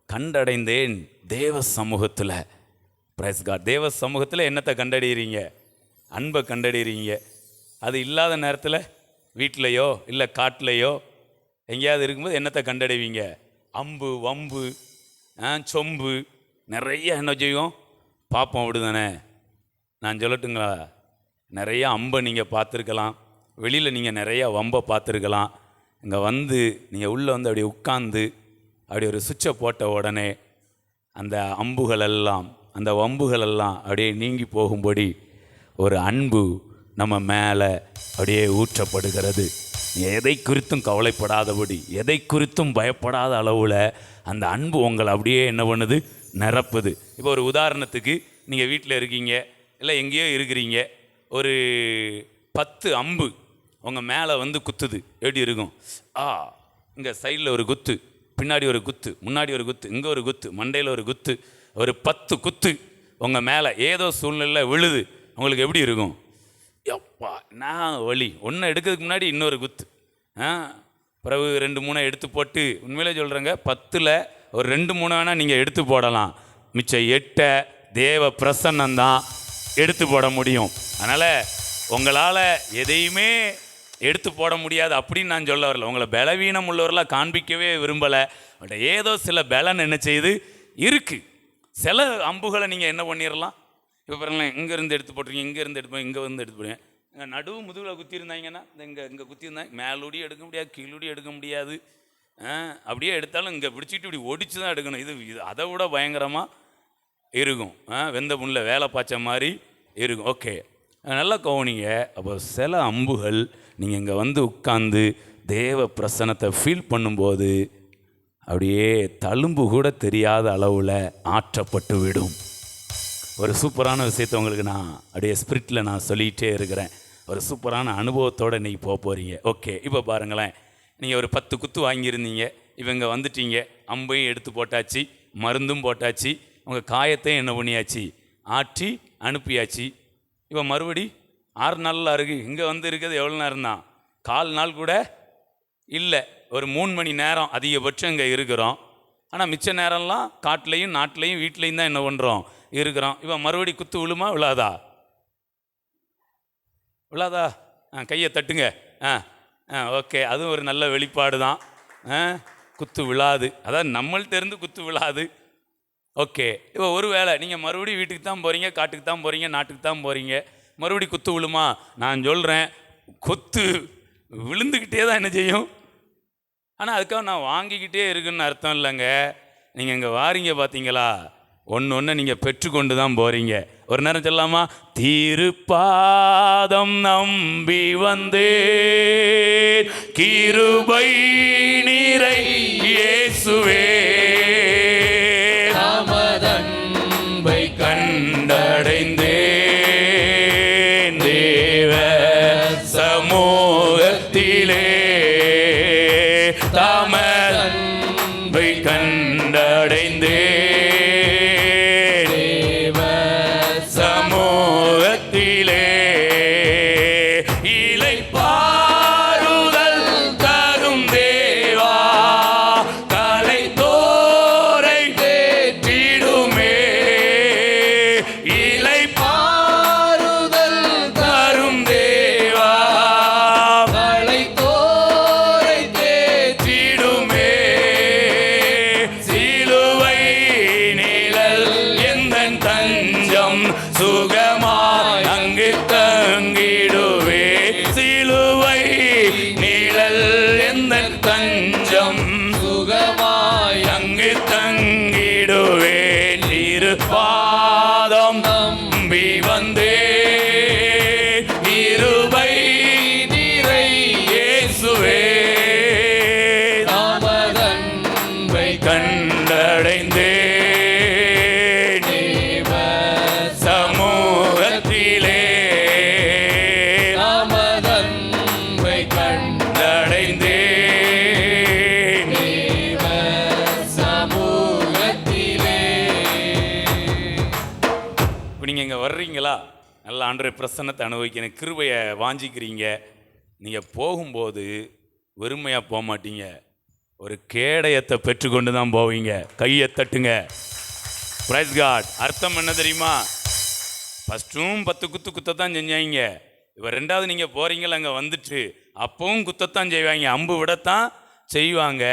Speaker 1: கண்டடைந்தேன் தேவ சமூகத்தில். Praise God. தேவ சமூகத்தில் என்னத்தை கண்டடைகிறீங்க? அன்பை கண்டடைகிறீங்க. அது இல்லாத நேரத்தில் வீட்டிலையோ இல்லை காட்டிலையோ எங்கேயாவது இருக்கும்போது என்னத்தை கண்டடைவீங்க? அம்பு, வம்பு, சொம்பு, நிறைய என்ன செய்யும் பார்ப்போம். அப்படிதானே? நான் சொல்லட்டுங்களா? நிறையா அம்பை நீங்கள் பார்த்துருக்கலாம், வெளியில் நீங்கள் நிறையா வம்பை பார்த்துருக்கலாம். இங்கே வந்து நீங்கள் உள்ளே வந்து அப்படியே உட்காந்து அப்படி ஒரு சுவிட்சை போட்ட உடனே அந்த அம்புகளெல்லாம், அந்த வம்புகளெல்லாம் அப்படியே நீங்கி போகும்படி ஒரு அன்பு நம்ம மேலே அப்படியே ஊற்றப்படுகிறது. எதை குறித்தும் கவலைப்படாதபடி, எதை குறித்தும் பயப்படாத அளவில் அந்த அன்பு உங்களை அப்படியே என்ன பண்ணுது, நிரப்புது. இப்போ ஒரு உதாரணத்துக்கு, நீங்கள் வீட்டில் இருக்கீங்க, இல்லை எங்கேயோ இருக்கிறீங்க, ஒரு 10 அம்பு உங்கள் மேலே வந்து குத்துது. எப்படி இருக்கும்? இங்கே சைடில் ஒரு குத்து, பின்னாடி ஒரு குத்து, முன்னாடி ஒரு குத்து, இங்கே ஒரு குத்து, மண்டையில் ஒரு குத்து, ஒரு 10 குத்து உங்கள் மேலே ஏதோ சூழ்நிலை விழுது. உங்களுக்கு எப்படி இருக்கும்? எப்பா நான் வலி. ஒன்று எடுக்கிறதுக்கு முன்னாடி இன்னொரு குத்து, பிறகு 2, 3 எடுத்து போட்டு, உண்மையிலே சொல்கிறேங்க, 10ல் ஒரு 2, 3 வேணால் நீங்கள் எடுத்து போடலாம். மிச்சம் 8 தேவ பிரசன்னந்தான் எடுத்து போட முடியும். அதனால் உங்களால் எதையுமே எடுத்து போட முடியாது அப்படின்னு நான் சொல்ல வரல. உங்களை பலவீனம் உள்ளவர்களாக காண்பிக்கவே விரும்பலை. பட் ஏதோ சில பலன் என்ன செய்யுது இருக்குது. சில அம்புகளை நீங்கள் என்ன பண்ணிடலாம். இப்போ பாருங்களேன், இங்கேருந்து எடுத்து போட்டுருங்க, இங்கேருந்து எடுத்து இங்கே வந்து எடுத்து போடுங்க. இங்கே நடுவு முதுகில் குத்திருந்தாங்கன்னா இங்கே குத்திருந்தாங்க, மேலூடியும் எடுக்க முடியாது, கீழூடியும் எடுக்க முடியாது. அப்படியே எடுத்தாலும் இங்கே பிடிச்சிட்டு இப்படி ஒடிச்சு தான் எடுக்கணும். இது அதை விட பயங்கரமாக இருக்கும். வெந்த புண்ணில் வேலை பாய்ச்ச மாதிரி இருக்கும். ஓகே, நல்லா கவனிங்க. அப்போ சில அம்புகள் நீங்கள் இங்கே வந்து உட்காந்து தேவ பிரசன்னத்தை ஃபீல் பண்ணும்போது அப்படியே தழும்பு கூட தெரியாத அளவில் ஆற்றப்பட்டு விடும். ஒரு சூப்பரான விஷயத்தை உங்களுக்கு நான் அப்படியே ஸ்பிரிட்டில் நான் சொல்லிகிட்டே இருக்கிறேன். ஒரு சூப்பரான அனுபவத்தோடு இன்றைக்கி போக போகிறீங்க. ஓகே, இப்போ பாருங்களேன், நீங்கள் ஒரு 10 குத்து வாங்கியிருந்தீங்க, இப்போ இங்கே வந்துட்டீங்க, அம்பையும் எடுத்து போட்டாச்சு, மருந்தும் போட்டாச்சு, உங்கள் காயத்தையும் என்ன பண்ணியாச்சு, ஆற்றி அனுப்பியாச்சு. இப்போ மறுபடி 6 நாளில் இருக்குது. இங்கே வந்து இருக்கிறது எவ்வளோ நேரம் தான்? 4 நாள் கூட இல்லை, ஒரு 3 மணி நேரம் அதிகபட்சம் இங்கே இருக்கிறோம். ஆனால் மிச்ச நேரம்லாம் காட்டிலையும் நாட்டிலையும் வீட்லேயும் தான் என்ன பண்ணுறோம், இருக்கிறோம். இப்போ மறுபடி குத்து விழுமா விழாதா? விழாதா? கையை தட்டுங்க. ஓகே, அதுவும் ஒரு நல்ல வெளிப்பாடு தான். குத்து விழாது, அதாவது நம்மள்ட்ட இருந்து குத்து விழாது. ஓகே, இப்போ ஒரு வேளை நீங்கள் மறுபடியும் வீட்டுக்கு தான் போகிறீங்க, காட்டுக்கு தான் போகிறீங்க, நாட்டுக்கு தான் போகிறீங்க, மறுபடி குத்து விழுமா? நான் சொல்கிறேன், குத்து விழுந்துக்கிட்டே தான் என்ன செய்யும். ஆனால் அதுக்காக நான் வாங்கிக்கிட்டே இருக்குன்னு அர்த்தம் இல்லைங்க. நீங்கள் இங்கே வாரீங்க பார்த்தீங்களா, ஒன்று நீங்கள் பெற்றுக்கொண்டு தான் போகிறீங்க. ஒரு நேரம் சொல்லாமா, திருப்பாதம் நம்பி வந்தேன், கிருபை நிறை இயேசுவே,
Speaker 2: தமதன்பை
Speaker 1: கண்டடைந்தேன் தேவ சமூகத்திலே, தமதன்பை கண்டடைந்தேன் சமூகத்திலே, இளைப்பாறுதல் தரும் தேவா, கலை தோறும் நல்லா ஆண்டவருடைய பிரசன்னத்தை அனுபவிக்கணும், கிருபையை வாஞ்சிக்கிறீங்க. நீங்கள் போகும்போது வெறுமையாக போக மாட்டீங்க, ஒரு கேடயத்தை பெற்றுக்கொண்டு தான் போவீங்க. கையை தட்டுங்க. Praise God. அர்த்தம் என்ன தெரியுமா? ஃபஸ்ட்டும் 10 குத்தத்தான் செஞ்சாங்க. இப்போ 2வது நீங்கள் போகிறீங்கள, அங்கே வந்துட்டு அப்பவும் குத்தத்தான் செய்வாங்க, அம்பு விடத்தான் செய்வாங்க.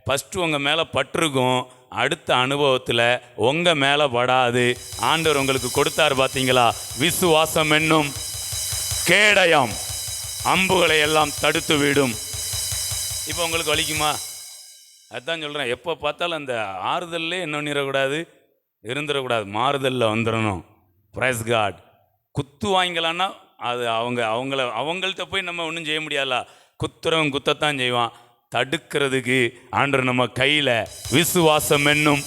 Speaker 1: ஃபஸ்ட்டு உங்கள் மேலே பட்டிருக்கும், அடுத்த அனுபவத்தில் உங்கள் மேலே படாது. ஆண்டவர் உங்களுக்கு கொடுத்தார் பார்த்தீங்களா, விசுவாசம் என்னும் கேடயம் அம்புகளை எல்லாம் தடுத்து விடும். இப்போ உங்களுக்கு வலிக்குமா? அதுதான் சொல்கிறேன், எப்போ பார்த்தாலும் அந்த ஆறுதல்லே என்ன பண்ணிடக்கூடாது, இருந்துடக்கூடாது, மாறுதலில் வந்துடணும். Praise God. குத்து வாங்கலான்னா அது அவங்கள்ட்ட போய் நம்ம ஒன்றும் செய்ய முடியாதா? குத்துறவன் குத்தத்தான் செய்வான். தடுக்கிறதுக்கு ஆண்டவர் நம்ம கையில் விசுவாசம் என்னும்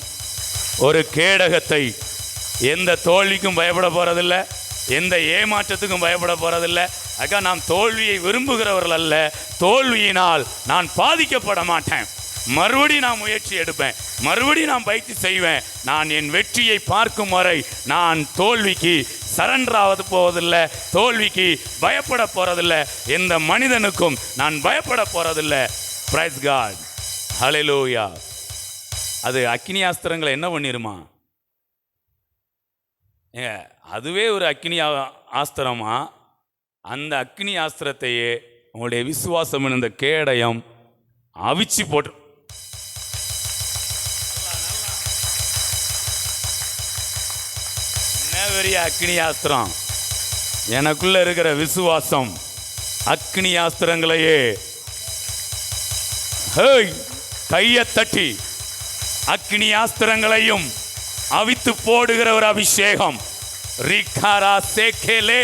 Speaker 1: ஒரு கேடகத்தை, எந்த தோல்விக்கும் பயப்பட போகிறதில்ல, எந்த ஏமாற்றத்துக்கும் பயப்பட போகிறதில்ல. அக்கா, நாம் தோல்வியை விரும்புகிறவர்கள் அல்ல, தோல்வியினால் நான் பாதிக்கப்பட மாட்டேன். மறுபடியும் நான் முயற்சி எடுப்பேன், மறுபடியும் நான் பயிற்சி செய்வேன். நான் என் வெற்றியை பார்க்கும் வரை நான் தோல்விக்கு சரண்டர் ஆவது போவதில்லை, தோல்விக்கு பயப்பட போகிறதில்லை, எந்த மனிதனுக்கும் நான் பயப்பட போகிறதில்லை. Praise God. ஹல்லேலூயா. அது அக்கினி ஆஸ்திரங்களை என்ன பண்ணிருமா? அதுவே ஒரு அக்கினி ஆஸ்திரமா? அந்த அக்கினி ஆஸ்திரத்தையே உங்களுடைய விசுவாசம் இந்த கேடயம் அவிச்சு போட்டு. என்ன பெரிய அக்கினி ஆஸ்திரம்! எனக்குள்ள இருக்கிற விசுவாசம் அக்கினி ஆஸ்திரங்களையே கையை தட்டி அக்கினி ஆஸ்திரங்களையும் அவித்து போடுகிற ஒரு அபிஷேகம். ரிகாரா சேகேலே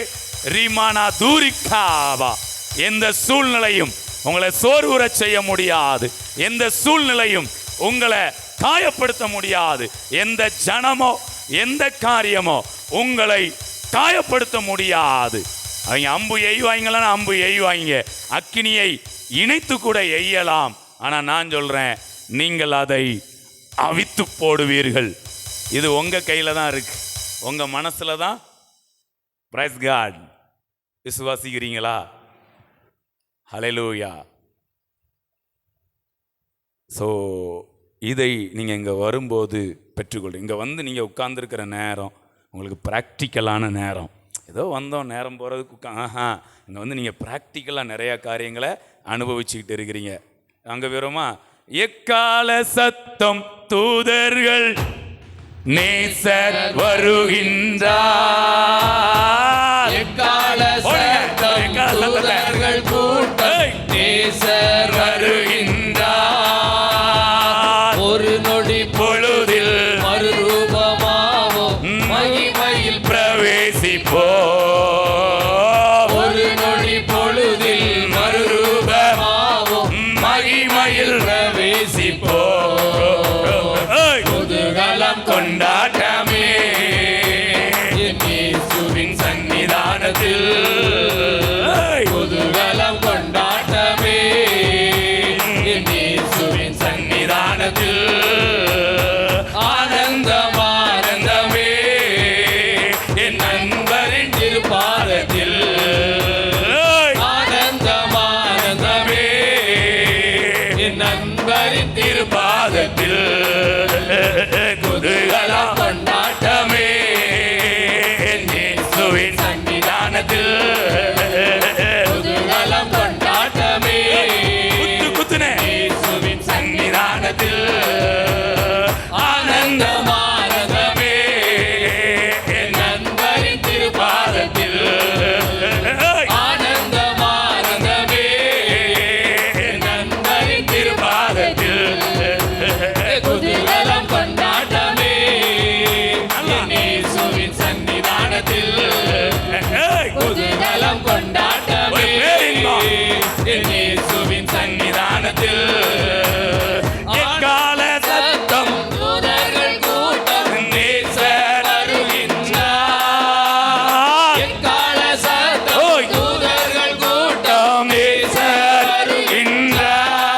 Speaker 1: ரிமானா தூரிகாவா. எந்த சூழ்நிலையும் உங்களை சோர்வுற செய்ய முடியாது, எந்த சூழ்நிலையும் உங்களை காயப்படுத்த முடியாது, எந்த ஜனமோ எந்த காரியமோ உங்களை காயப்படுத்த முடியாது. அவங்க அம்பு எய்வாங்களான்னு அம்பு எய்வாங்க, அக்கினியை இணைத்து கூட எய்யலாம். ஆனால் நான் சொல்கிறேன், நீங்கள் அதை அவித்து போடுவீர்கள். இது உங்கள் கையில் தான் இருக்கு, உங்கள் மனசில் தான். Praise God. விசுவாசிக்கிறீங்களா? ஹல்லேலூயா. ஸோ இதை நீங்கள் இங்கே வரும்போது பெற்றுக்கொள்ளு. இங்கே வந்து நீங்கள் உட்கார்ந்துருக்கிற நேரம் உங்களுக்கு ப்ராக்டிக்கலான நேரம். ஏதோ வந்தோம் நேரம் போகிறதுக்கு இங்கே வந்து நீங்கள் ப்ராக்டிக்கலாக நிறையா காரியங்களை அனுபவிச்சுக்கிட்டு இருக்கிறீங்க. அங்கே விவரமா எக்கால சத்தம் தூதர்கள் நேசர் வருகின்றார்.
Speaker 2: எக்கால சத்தம் தூதர்கள் கூட்டம் நேசர் வருகின்றார். ஒரு நொடி
Speaker 1: பொழுதில்
Speaker 2: மறுரூபமாவோம், மகிமையில்
Speaker 1: பிரவேசிப்போ.
Speaker 2: ஒரு நொடி பொழுதில் மறுரூபமாவோம், மகிமையில் பிரவேசிப்போ. குதூகலம்
Speaker 1: கொண்டாட்டமே
Speaker 2: இயேசுவின் சன்னிதானத்தில். குதூகலம் கொண்டாட்டமே இயேசுவின் சன்னிதானத்தில். ஆனந்தம் ஆனந்தமே என் நண்பரின் திருப்பாதத்தில். ஆனந்தம் ஆனந்தமே என் நண்பரின் திருப்பாதத்தில். குதூகலம் கொண்டாட்டமே இயேசுவின் சன்னிதானத்தில். குதூகலம் கொண்டாட்டமே இயேசுவின் சன்னிதானத்தில். ஆனந்தம் ஆனந்தமே என் நண்பரின் திருப்பாதத்தில். ஆனந்தம் ஆனந்தமே என் நண்பரின் திருப்பாதத்தில். குதூகலம் கொண்டாட்டமே இயேசுவின் சன்னிதானத்தில். குதூகலம் கொண்டாட்டமே இயேசுவின் சன்னிதானத்தில்.
Speaker 1: எக்கால சத்தம்
Speaker 2: தூதர்கள் கூட்டம் நேசர் வருகின்றார். எக்கால சத்தம் தூதர்கள் கூட்டம் நேசர்
Speaker 1: வருகின்றார்.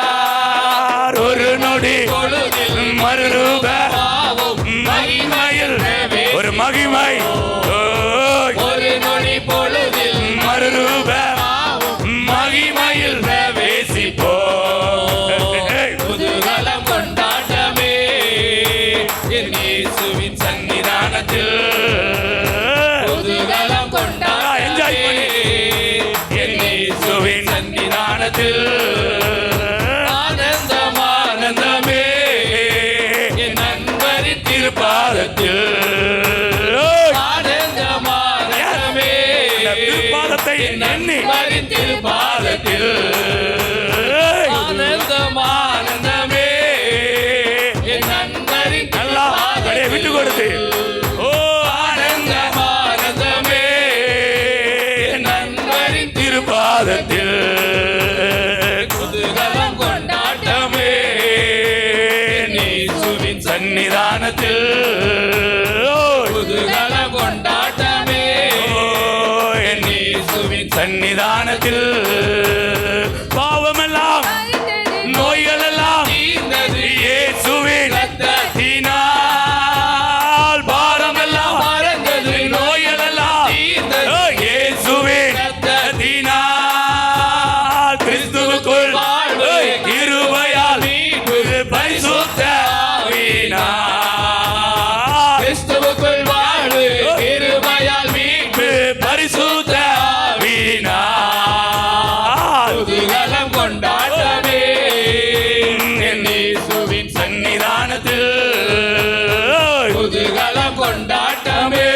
Speaker 1: ஒரு நொடி
Speaker 2: பொழுதில்
Speaker 1: மறுரூபமாவோம், மகிமையில் ஒரு மகிமை.
Speaker 2: ஒரு நொடி
Speaker 1: சன்னிதானத்தில்
Speaker 2: ஆனந்தம் ஆனந்தமே என் நண்பரின் திருப்பாதத்தில் ஆனந்தம் ஆனந்தமே
Speaker 1: திருப்பாதத்தை
Speaker 2: என்
Speaker 1: எண்ணி
Speaker 2: நண்பரின் திருப்பாதத்தில் ஆனந்தம் ஆனந்தமே என் நண்பரின்
Speaker 1: நல்லா அப்படியே விட்டு கொடுத்து ஓ
Speaker 2: ஆனந்தம் ஆனந்தமே என் நண்பரின்
Speaker 1: திருப்பாதத்தில்
Speaker 2: குதூகலம் கொண்டாட்டமே இயேசுவின்
Speaker 1: சன்னிதானத்தில்
Speaker 2: குதூகலம் கொண்டாட்டமே இயேசுவின்
Speaker 1: சன்னிதானத்தில் பாவமெல்லாம் நோய்களெல்லாம்
Speaker 2: தீர்ந்தது
Speaker 1: இயேசுவின்
Speaker 2: ரத்தத்தினால்
Speaker 1: பாரமெல்லாம்
Speaker 2: மறந்தது
Speaker 1: நோய்களெல்லாம்
Speaker 2: தீர்ந்தது
Speaker 1: இயேசுவின் ரத்தத்தினால் கிறிஸ்துவுக்குள்
Speaker 2: வாழ்வு
Speaker 1: கிருபையால்
Speaker 2: மீட்பு
Speaker 1: பரிசுத்த ஆவியினால்
Speaker 2: கிறிஸ்துவுக்குள் வாழ்வு கிருபையால் மீட்பு
Speaker 1: பரிசுத்த ஆவியினால்
Speaker 2: குதூகலம் கொண்டாட்டமே இயேசுவின்
Speaker 1: சன்னிதானத்தில்
Speaker 2: குதூகலம் கொண்டாட்டமே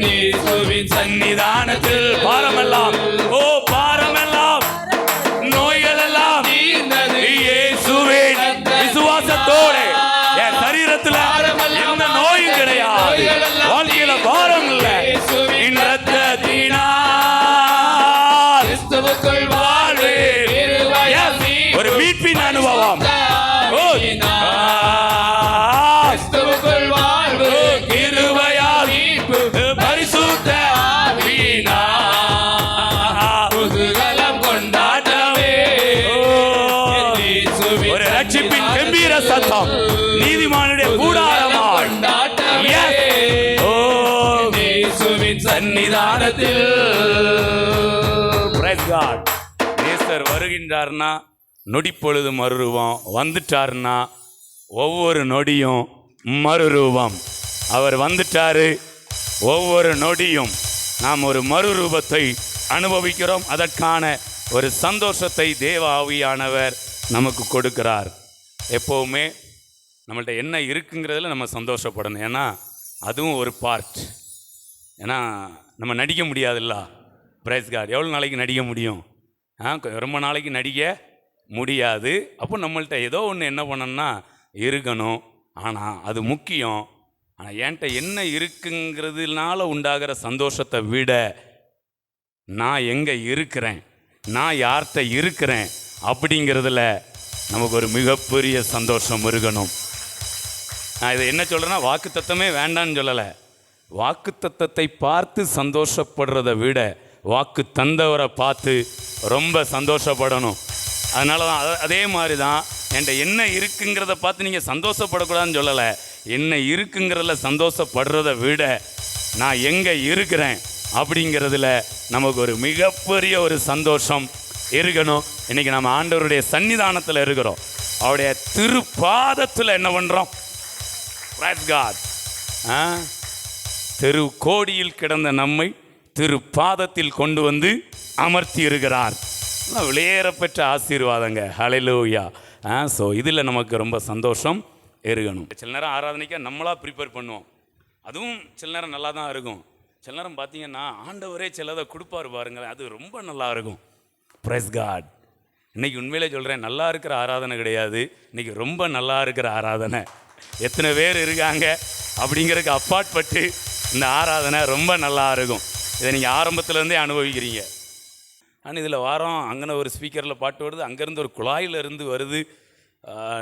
Speaker 2: இயேசுவின்
Speaker 1: சன்னிதானத்தில் பாரமெல்லாம் ஓ பாரமெல்லாம் நோய்களெல்லாம்
Speaker 2: தீர்ந்தது
Speaker 1: இயேசுவின் விசுவாசத்தோடு என் சரீரத்துல எந்த நோயும் கிடையாது வாழ்க்கையில பாரம் இல்லை என் ரத்தத்தினால்
Speaker 2: கிறிஸ்துவுக்குள்
Speaker 1: வாழ்வு
Speaker 2: கிருபையால்
Speaker 1: ஒரு மீட்பின் அனுபவம் ஓ
Speaker 2: கிறிஸ்துவுக்குள் வாழ்வு
Speaker 1: கிருபையால்
Speaker 2: மீட்பு
Speaker 1: பரிசுத்த ஆவியினால்
Speaker 2: குதூகலம் கொண்டாட்டமே இயேசுவின்
Speaker 1: ஒரு ரட்சிப்பின் கம்பீர சத்தம் நீதிமானுடைய கூடாரமாய்
Speaker 2: கொண்டாட்டமே
Speaker 1: Yes. ஓ
Speaker 2: இயேசுவின் சன்னிதானத்தில்
Speaker 1: Praise God. நேசர் வருகின்றார்னா நொடிப்பொழுது மறுரூபம் வந்துட்டார்னா ஒவ்வொரு நொடியும் மறுரூபம் அவர் வந்துட்டாரு ஒவ்வொரு நொடியும் நாம் ஒரு மறுரூபத்தை அனுபவிக்கிறோம் அதற்கான ஒரு சந்தோஷத்தை தேவ ஆவியானவர் நமக்கு கொடுக்கிறார் எப்போவுமே நம்மள்ட்ட என்ன இருக்குங்கிறதுல நம்ம சந்தோஷப்படணும் ஏன்னா அதுவும் ஒரு பார்ட் ஏன்னா நம்ம நடிக்க முடியாதுல்ல பிரைஸ் கார்டு எவ்வளோ நாளைக்கு நடிக்க முடியும் ரொம்ப நாளைக்கு நடிக்க முடியாது அப்போ நம்மள்ட்ட ஏதோ ஒன்று என்ன பண்ணணும்னா இருக்கணும் ஆனால் அது முக்கியம் ஆனால் என்கிட்ட என்ன இருக்குங்கிறதுனால உண்டாகிற சந்தோஷத்தை விட நான் எங்கே இருக்கிறேன் நான் யார்கிட்ட இருக்கிறேன் அப்படிங்கிறதுல நமக்கு ஒரு மிகப்பெரிய சந்தோஷம் இருக்கணும். நான் இதை என்ன சொல்கிறேன்னா வாக்குத்தத்தமே வேண்டான்னு சொல்லலை. வாக்குத்தத்தத்தை பார்த்து சந்தோஷப்படுறதை விட வாக்கு தந்தவரை பார்த்து ரொம்ப சந்தோஷப்படணும். அதனால தான் அதே மாதிரி தான் என்கிட்ட என்ன இருக்குங்கிறத பார்த்து நீங்கள் சந்தோஷப்படக்கூடாதுன்னு சொல்லலை. என்ன இருக்குங்கிறதுல சந்தோஷப்படுறதை விட நான் எங்கே இருக்கிறேன் அப்படிங்கிறதுல நமக்கு ஒரு மிகப்பெரிய ஒரு சந்தோஷம் இருக்கணும். இன்றைக்கி நம்ம ஆண்டவருடைய சன்னிதானத்தில் இருக்கிறோம். அவருடைய திருப்பாதத்தில் என்ன பண்ணுறோம்? Praise God. திரு கோடியில் கிடந்த நம்மை திரு பாதத்தில் கொண்டு வந்து அமர்த்தி இருக்கிறார். வெளியேறப்பெற்ற ஆசீர்வாதங்க. ஹல்லேலூயா. ஸோ இதில் நமக்கு ரொம்ப சந்தோஷம் இருக்கணும். சில நேரம் ஆராதனைக்காக நம்மளாக ப்ரிப்பேர் பண்ணுவோம். அதுவும் சில நேரம் நல்லா தான் இருக்கும். சில நேரம் பார்த்தீங்கன்னா ஆண்டவரே சிலதை கொடுப்பார் பாருங்களேன், அது ரொம்ப நல்லா இருக்கும். Praise God. இன்றைக்கி உண்மையிலே சொல்கிறேன், நல்லா இருக்கிற ஆராதனை கிடையாது, இன்றைக்கி ரொம்ப நல்லா இருக்கிற ஆராதனை. எத்தனை பேர் இருக்காங்க அப்படிங்கிறதுக்கு அப்பாற்பட்டு இந்த ஆராதனை ரொம்ப நல்லா இருக்கும். இதை நீங்கள் ஆரம்பத்துலேருந்தே அனுபவிக்கிறீங்க. ஆனால் இதில் வாரம் அங்கே ஒரு ஸ்பீக்கரில் பாட்டு வருது, அங்கேருந்து ஒரு குழாயிலிருந்து வருது.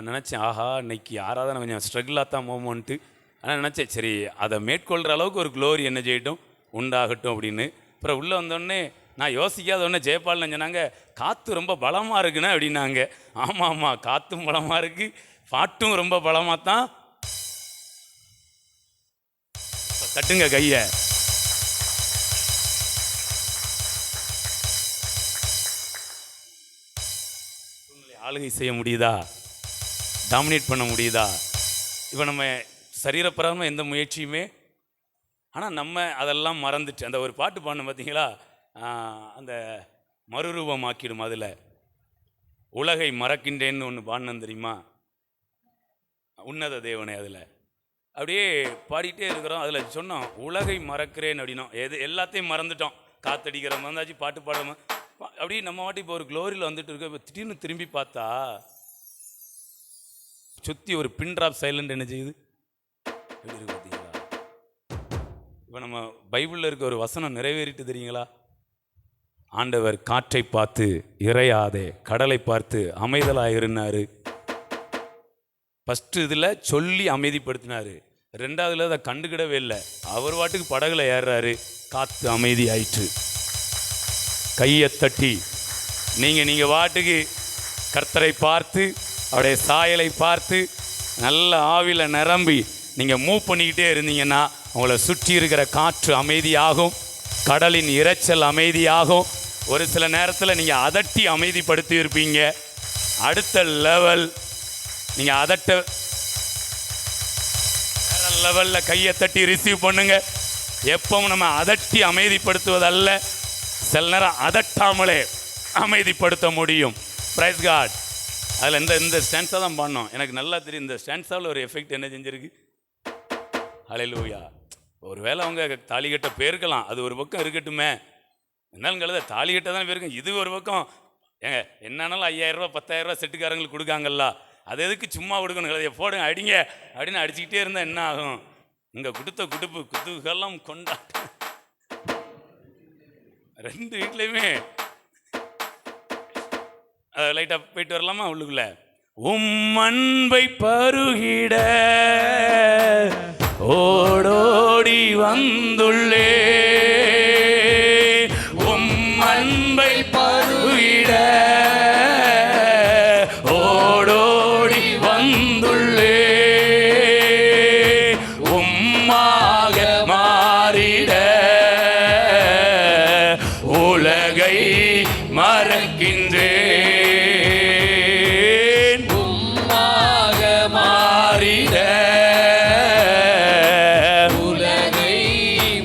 Speaker 1: நினச்சேன், ஆஹா இன்னைக்கு ஆராதனை கொஞ்சம் ஸ்ட்ரகிளாக தான் மூமெண்ட்டு. ஆனால் நினச்சேன், சரி அதை மேற்கொள்கிற அளவுக்கு ஒரு க்ளோரி என்ன செய்யட்டும், உண்டாகட்டும் அப்படின்னு. அப்புறம் உள்ளே வந்தோடனே நான் யோசிக்காத உடனே ஜெயபாலன் சொன்னாங்க, காற்று ரொம்ப பலமாக இருக்குண்ணே அப்படின்னாங்க. ஆமாம் ஆமாம், காற்றும் பலமாக இருக்குது, பாட்டும் ரொம்ப பலமாக தான். தட்டுங்க கையை. ஆளுகை செய்ய முடியுதா? டாமினேட் பண்ண முடியுதா? இப்போ நம்ம சரீரப்பிரகாரமாக எந்த முயற்சியுமே, ஆனால் நம்ம அதெல்லாம் மறந்துட்டு அந்த ஒரு பாட்டு பாடணும் பார்த்தீங்களா? அந்த மறுரூபமாக்கிடும். அதில் உலகை மறக்கின்றேன்னு ஒன்று பாடினேன் தெரியுமா, உன்னத தேவனே. அதில் அப்படியே பாடிட்டே இருக்கிறோம். அதில் சொன்னோம் உலகை மறக்கிறேன் அப்படின்னோம். எல்லாத்தையும் மறந்துட்டோம். காத்தடிக்கிற மறந்தாச்சு, பாட்டு பாடாம அப்படியே நம்ம வாட்டி இப்போ ஒரு க்ளோரியில் வந்துட்டு இருக்க. இப்போ திடீர்னு திரும்பி பார்த்தா சுற்றி ஒரு பின் ட்ராப் சைலண்ட் என்ன செய்யுது, எப்படி இருக்கு பார்த்தீங்களா? இப்போ நம்ம பைபிளில் இருக்க ஒரு வசனம் நிறைவேறிட்டு தெரியுங்களா? ஆண்டவர் காற்றை பார்த்து இறையாதே, கடலை பார்த்து அமைதலாயிருந்தாரு. ஃபஸ்ட்டு இதில் சொல்லி அமைதிப்படுத்தினார். ரெண்டாவதுல அதை கண்டுக்கிடவே இல்லை. அவர் வாட்டுக்கு படகுல ஏறுறாரு, காற்று அமைதி ஆயிற்று. கையை தட்டி நீங்கள் வாட்டுக்கு கர்த்தரை பார்த்து அவருடைய சாயலை பார்த்து நல்ல ஆவியில் நிரம்பி நீங்கள் மூவ் பண்ணிக்கிட்டே இருந்தீங்கன்னா உங்களை சுற்றி இருக்கிற காற்று அமைதியாகும், கடலின் இரைச்சல் அமைதியாகும். ஒரு சில நேரத்தில் நீங்கள் அதட்டி அமைதிப்படுத்தி இருப்பீங்க. அடுத்த லெவல் நீங்கள் அதட்ட வேற லெவலில் கையை தட்டி ரிசீவ் பண்ணுங்க. எப்பவும் நம்ம அதட்டி அமைதிப்படுத்துவதல்ல, சில நேரம் அதட்டாமலே அமைதிப்படுத்த முடியும். Praise God. அதில் இந்த ஸ்டான்ஸாக தான் பாடினோம். எனக்கு நல்லா தெரியும் இந்த ஸ்டான்ஸாவில் ஒரு எஃபெக்ட் என்ன செஞ்சிருக்கு. ஹல்லேலூயா. ஒரு வேளை அவங்க தாலி கட்ட போயிருக்கலாம், அது ஒரு பக்கம் இருக்கட்டுமே. என்னாலும் கழுத தாலி கட்ட தான் போயிருக்கும். இது ஒரு பக்கம் ஏங்க என்னானாலும் 5000 ரூபா 10,000 ரூபா செட்டுக்காரங்களுக்கு கொடுக்காங்கல்ல, அது எதுக்கு சும்மா கொடுக்கணும், கழுதைய போடுங்க அடிங்க அப்படின்னு அடிச்சுக்கிட்டே இருந்தால் என்ன ஆகும்? இங்கே கொடுத்த குடுப்பு குத்துகெல்லாம் கொண்டாட்டம். 2 வீட்லையுமே அதை லைட்டாக போயிட்டு வரலாமா உள்ளுக்குள்ள? அன்பை பருகிட ஓடோடி வந்துள்ளே, அன்பை பருகிட ஓடோடி வந்துள்ளே, உம்மாக மாறிட உலகை மறக்கின்றேன், உம்மாக மாறிட உலகை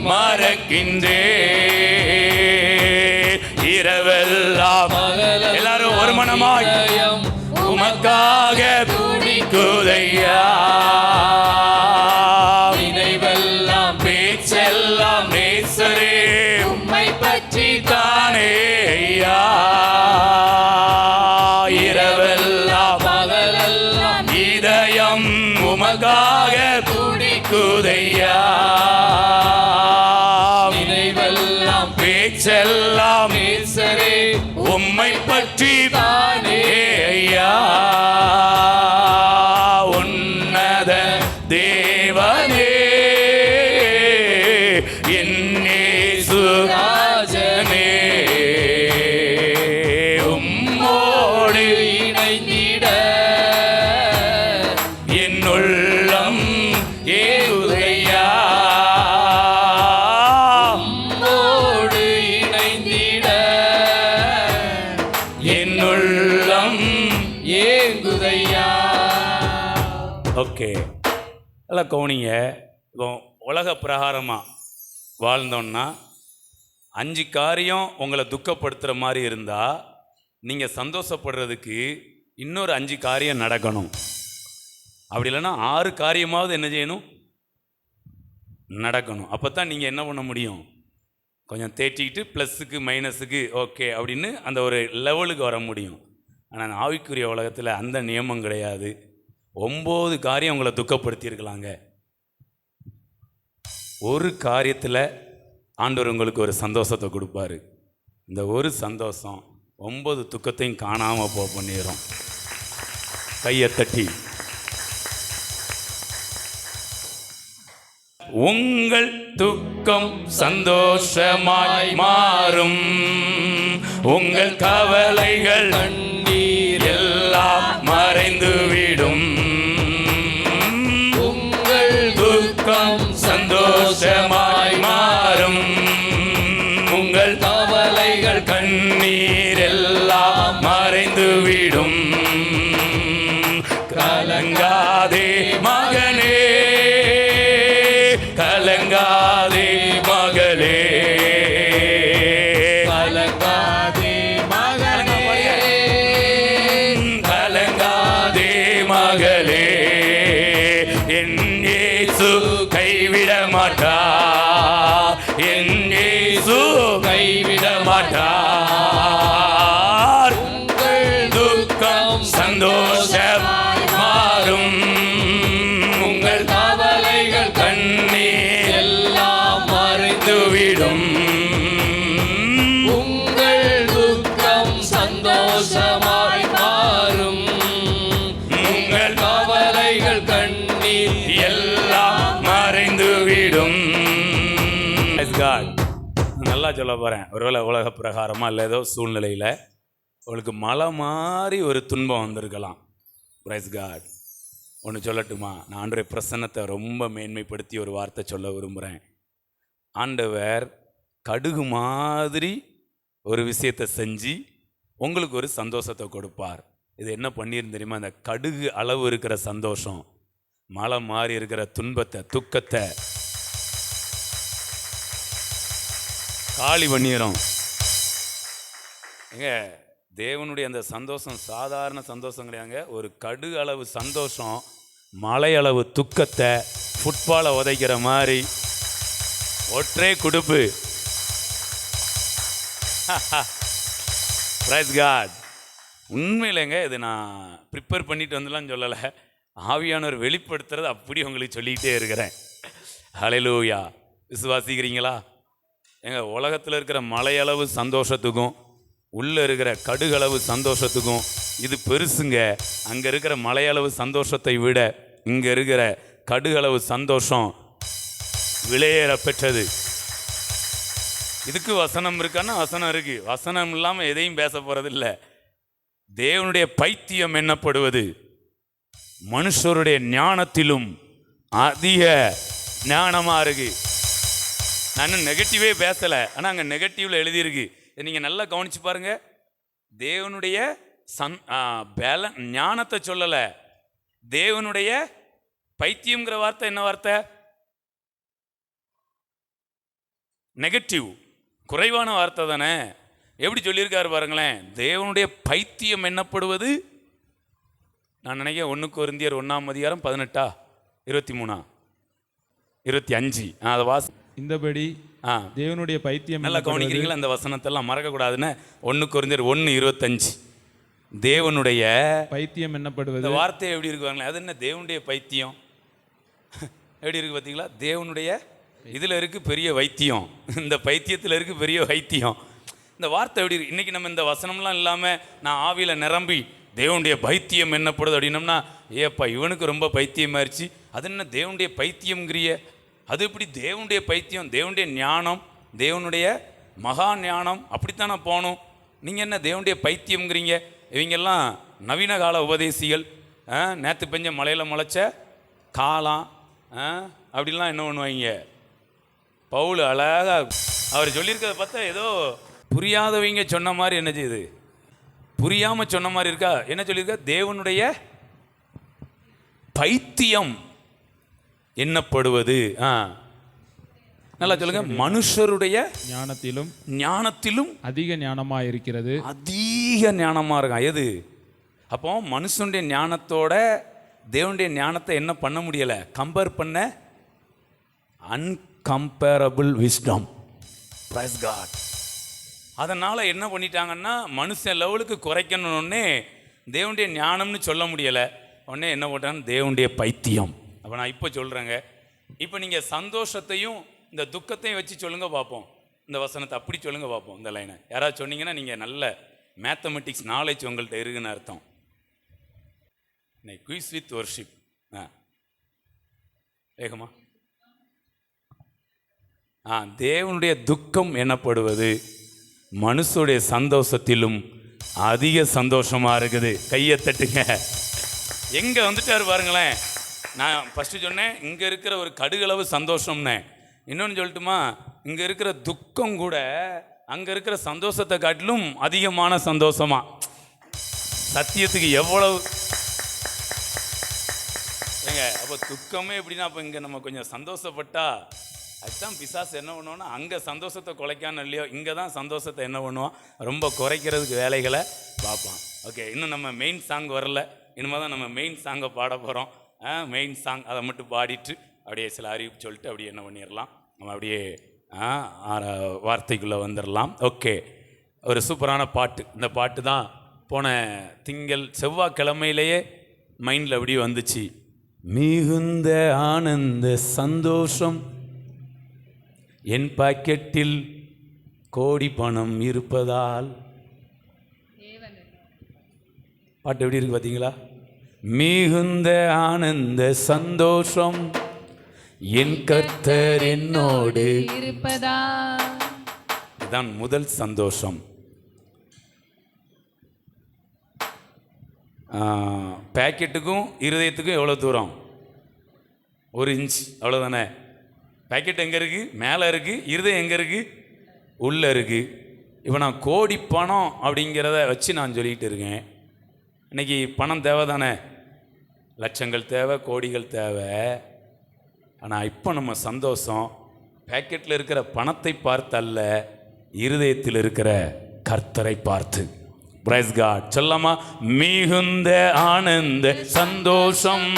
Speaker 1: மறக்கின்றேன். இரவெல்லாம் எல்லாரும் ஒரு மனமாய் உமக்காக துதிக்குதையா, நினைவெல்லாம் பேச்செல்லாம் நேசரே உம்மை பற்றி தானே ஐயா. இரவெல்லாம் பகலெல்லாம் இதயம் உமக்காக துதிக்குதையா, நினைவெல்லாம் பேச்செல்லாம் நேசரே உம்மை பற்றி தானே ஐயா. உன்னத தேவனே என் இயேசு ராஜனே, உம்மோடு இணைந்திட என் உள்ளம் ஏகுதையா, உம்மோடு இணைந்திட என் உள்ளம் ஏங்குதையா. ஓகே, நல்லா கவனிங்க. இப்போ உலக பிரகாரமாக வாழ்ந்தோன்னா 5 காரியம் உங்களை துக்கப்படுத்துகிற மாதிரி இருந்தால் நீங்கள் சந்தோஷப்படுறதுக்கு இன்னொரு 5 காரியம் நடக்கணும். அப்படி இல்லைன்னா 6 காரியமாவது என்ன செய்யணும், நடக்கணும். அப்போ தான் நீங்கள் என்ன பண்ண முடியும், கொஞ்சம் தேற்றிக்கிட்டு ப்ளஸ்ஸுக்கு மைனஸுக்கு ஓகே அப்படின்னு அந்த ஒரு லெவலுக்கு வர முடியும். ஆனால் ஆவிக்குரிய உலகத்தில் அந்த நியமம் கிடையாது. 9 காரியம் உங்களை துக்கப்படுத்தியிருக்கலாங்க. ஒரு காரியத்தில் ஆண்டவர் உங்களுக்கு ஒரு சந்தோஷத்தை கொடுப்பாரு. இந்த ஒரு சந்தோஷம் 9 துக்கத்தையும் காணாமல் பண்ணிடும். கையை தட்டி உங்கள் துக்கம் சந்தோஷமாய் மாறும், உங்கள் கவலைகள் கண்ணீர் எல்லாம் மறைந்துவிடும், உங்கள் துக்கம் சந்தோஷமாய் மாறும், உங்கள் கவலைகள் கண்ணீர் எல்லாம் மறைந்துவிடும். கலங்காதே மகனே, கலங்காதே மகளே, கலங்காதே மாட்டார்.
Speaker 2: உங்கள் துக்கம்
Speaker 1: சந்தோஷமாய் மாறும்.
Speaker 2: உங்கள் கவலைகள்
Speaker 1: கண்ணீர்
Speaker 2: எல்லாம் மறைந்துவிடும். உங்கள் துக்கம் சந்தோஷமாய் மாறும். உங்கள் கவலைகள் கண்ணீர்
Speaker 1: எல்லாம் மறைந்துவிடும். God. நல்லா சொல்ல போகிறேன். ஒருவேளை உலக பிரகாரமாக இல்லை ஏதோ சூழ்நிலையில் உங்களுக்கு மலை மாதிரி ஒரு துன்பம் வந்திருக்கலாம். Praise God. ஒன்று சொல்லட்டுமா? நான் ஆண்டவருடைய பிரசன்னத்தை ரொம்ப மேன்மைப்படுத்தி ஒரு வார்த்தை சொல்ல விரும்புகிறேன். ஆண்டவர் கடுகு மாதிரி ஒரு விஷயத்தை செஞ்சு உங்களுக்கு ஒரு சந்தோஷத்தை கொடுப்பார். இது என்ன பண்ணியிருந்து தெரியுமா? அந்த கடுகு அளவு இருக்கிற சந்தோஷம் மலை மாதிரி இருக்கிற துன்பத்தை துக்கத்தை காலி பண்ணிடும். ஏங்க, தேவனுடைய அந்த சந்தோஷம் சாதாரண சந்தோஷம் கிடையாங்க. ஒரு கடுகு அளவு சந்தோஷம் மலை அளவு துக்கத்தை ஃபுட்பாலை உதைக்கிற மாதிரி ஒற்றே குடுப்பு. Price God. உண்மையிலேங்க இது நான் ப்ரிப்பேர் பண்ணிட்டு வந்துலாம் சொல்லலை. ஆவியானவர் வெளிப்படுத்துறது அப்படி உங்களுக்கு சொல்லிக்கிட்டே இருக்கிறேன். ஹல்லேலூயா. விசுவாசிக்கிறீங்களா? எங்க உலகத்தில் இருக்கிற மலையளவு சந்தோஷத்துக்கும் உள்ளே இருக்கிற கடுகளவு சந்தோஷத்துக்கும் இது பெருசுங்க. அங்கே இருக்கிற மலையளவு சந்தோஷத்தை விட இங்கே இருக்கிற கடுகளவு சந்தோஷம் விலையேற பெற்றது. இதுக்கு வசனம் இருக்கான்னா வசனம் இருக்கு. வசனம் இல்லாமல் எதையும் பேச போறதில்லை. தேவனுடைய பைத்தியம் என்னப்படுவது மனுஷருடைய ஞானத்திலும் அதிக ஞானமாக இருக்கு. நான் நெகட்டிவே பேசலை, ஆனால் அங்கே நெகட்டிவ்ல எழுதியிருக்கு. நீங்கள் நல்லா கவனிச்சு பாருங்க. தேவனுடைய ஞானத்தை சொல்லலை. தேவனுடைய பைத்தியம்ங்கிற வார்த்தை என்ன வார்த்தை? நெகட்டிவ், குறைவான வார்த்தை தானே. எப்படி சொல்லியிருக்காரு பாருங்களேன். தேவனுடைய பைத்தியம் என்னப்படுவது, நான் நினைக்கிறேன் 1 கொரிந்தியர் 1:18 23 25 அதை வாசி.
Speaker 3: இந்தபடி தேவனுடைய பைத்தியம்
Speaker 1: நல்லா கவனிக்கிறீங்களா? அந்த வசனத்தெல்லாம் மறக்கக்கூடாதுன்னு. 1 கொரிந்தியர் 1:25 தேவனுடைய
Speaker 3: பைத்தியம் என்னப்படுவது.
Speaker 1: இந்த வார்த்தை எப்படி இருக்குவாங்களே, அது என்ன தேவனுடைய பைத்தியம் எப்படி இருக்கு பார்த்தீங்களா? தேவனுடைய இதில் இருக்கு பெரிய வைத்தியம், இந்த பைத்தியத்தில் இருக்கு பெரிய வைத்தியம். இந்த வார்த்தை எப்படி இருக்கு? இன்னைக்கு நம்ம இந்த வசனம்லாம் இல்லாமல் நான் ஆவியில் நிரம்பி தேவனுடைய பைத்தியம் என்னப்படுது அப்படின்னம்னா, ஏப்பா இவனுக்கு ரொம்ப பைத்தியமாயிருச்சு, அது என்ன தேவனுடைய பைத்தியம்ங்கிறிய? அது எப்படி தேவனுடைய பைத்தியம்? தேவனுடைய ஞானம், தேவனுடைய மகா ஞானம் அப்படித்தானே போகணும். நீங்கள் என்ன தேவனுடைய பைத்தியம்ங்கிறீங்க? இவங்கெல்லாம் நவீன கால உபதேசிகள். நேற்று பெஞ்ச மலையில் முளைச்ச காளான் அப்படிலாம் என்ன பண்ணுவாங்க. பவுல் அழகாக அவர் சொல்லியிருக்கிறத பார்த்தா ஏதோ புரியாதவங்க சொன்ன மாதிரி என்ன செய்யுது, புரியாமல் சொன்ன மாதிரி இருக்கா. என்ன சொல்லியிருக்கா? தேவனுடைய பைத்தியம் என்னப்படுவது. நல்லா சொல்லுங்க. மனுஷருடைய ஞானத்திலும்
Speaker 3: அதிக ஞானமா இருக்கிறது.
Speaker 1: அதிக ஞானமா இருக்கான். எது? அப்போ மனுஷனுடைய ஞானத்தோட தேவனுடைய ஞானத்தை என்ன பண்ண முடியல, கம்பேர் பண்ண அன்கம்பேரபிள் விஸ்டம். Price God. அதனால் என்ன பண்ணிட்டாங்கன்னா, மனுஷன் லெவலுக்கு குறைக்கணுன்னே தேவனுடைய ஞானம்னு சொல்ல முடியலை. உடனே என்ன போட்டாங்க? தேவனுடைய பைத்தியம். அப்போ நான் இப்போ சொல்கிறேங்க, இப்போ நீங்கள் சந்தோஷத்தையும் இந்த துக்கத்தையும் வச்சு சொல்லுங்க பார்ப்போம். இந்த வசனத்தை அப்படி சொல்லுங்க பார்ப்போம். இந்த லைனை யாராவது சொன்னீங்கன்னா நீங்கள் நல்ல மேத்தமெட்டிக்ஸ் நாலேஜ் உங்கள்கிட்ட இருக்குன்னு அர்த்தம். Quiz with worship. வேகமா. தேவனுடைய துக்கம் எனப்படுவது மனுஷனுடைய சந்தோஷத்திலும் அதிக சந்தோஷமாக இருக்குது. கையை தட்டுங்க. எங்கே வந்துட்டாரு பாருங்களேன். நான் ஃபஸ்ட்டு சொன்னேன் இங்கே இருக்கிற ஒரு கடுகளவு சந்தோஷம்னே. இன்னொன்று சொல்லட்டுமா? இங்கே இருக்கிற துக்கம் கூட அங்கே இருக்கிற சந்தோஷத்தை காட்டிலும் அதிகமான சந்தோஷமா. சத்தியத்துக்கு எவ்வளவு ஏங்க. அப்போ துக்கமே எப்படின்னா, அப்போ இங்கே நம்ம கொஞ்சம் சந்தோஷப்பட்டா அதுதான் பிசாசு என்ன பண்ணுவோன்னா, அங்கே சந்தோஷத்தை குலைக்கான்னு இல்லையோ இங்கே தான் சந்தோஷத்தை என்ன பண்ணுவோம், ரொம்ப குறைக்கிறதுக்கு வேலைகளை பார்ப்போம். ஓகே, இன்னும் நம்ம மெயின் சாங் வரல. இனிமேல் தான் நம்ம மெயின் சாங்கை பாட போகிறோம். மெயின் சாங் அதை மட்டும் பாடிட்டு அப்படியே சில அறிவிப்பு சொல்லிட்டு அப்படியே என்ன பண்ணிடலாம், நம்ம அப்படியே வார்த்தைக்குள்ளே வந்துடலாம். ஓகே, ஒரு சூப்பரான பாட்டு. இந்த பாட்டு தான் போன செவ்வாய்க்கிழமையிலேயே மைண்டில் அப்படி வந்துச்சு. மிகுந்த ஆனந்த சந்தோஷம் என் பாக்கெட்டில் கோடி பணம் இருப்பதால். பாட்டு எப்படி இருக்கு பார்த்தீங்களா? மிகுந்த ஆனந்த சந்தோஷம் என் கர்த்தர் என்னோடு
Speaker 4: இருப்பதா.
Speaker 1: இதுதான் முதல் சந்தோஷம். பேக்கெட்டுக்கும் இருதயத்துக்கும் எவ்வளோ தூரம்? 1 இன்ச், அவ்வளோதானே. பேக்கெட் எங்கே இருக்குது? மேலே இருக்குது. இருதயம் எங்கே இருக்குது? உள்ளே இருக்குது. இப்போ நான் கோடி பணம் அப்படிங்கிறத வச்சு நான் சொல்லிக்கிட்டு இருக்கேன். இன்றைக்கி பணம் தேவை தானே, லட்சங்கள் தேவை, கோடிகள் தேவை. ஆனால் இப்போ நம்ம சந்தோஷம் பேக்கெட்டில் இருக்கிற பணத்தை பார்த்தல்ல, இருதயத்தில் இருக்கிற கர்த்தரை பார்த்து. Praise God. சொல்லமா? மிகுந்த ஆனந்த சந்தோஷம்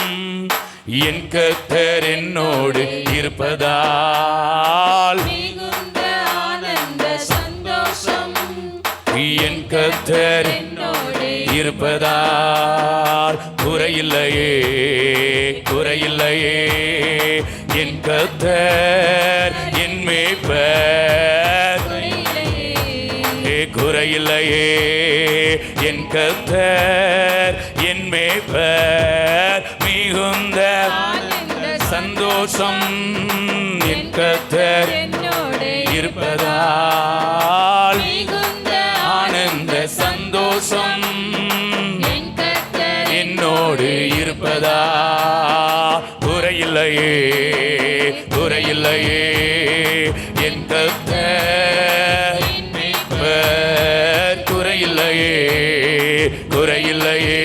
Speaker 1: என் கர்த்தர் என்னோடு இருப்பதால்.
Speaker 4: மிகுந்த ஆனந்த சந்தோஷம்
Speaker 1: என் கர்த்தர்
Speaker 4: என்னோடு
Speaker 1: இருப்பதால். குறையில்லையே, குறையில்லையே, என் கர்த்தர் என் மேய்ப்பர். குறையில்லையே, என் கர்த்தர் என் மேய்ப்பர். மிகுந்த சந்தோஷம் என் கர்த்தர்
Speaker 4: என்னோடு
Speaker 1: இருப்பதால்.
Speaker 4: மிகுந்த
Speaker 1: ஆனந்த சந்தோஷம்
Speaker 4: என் கர்த்தர்
Speaker 1: என்னோடு இருப்பதால். குறையில்லையே, குறையில்லையே, என் கர்த்தர் என் மேய்ப்பர். குறையில்லையே, குறையில்லையே,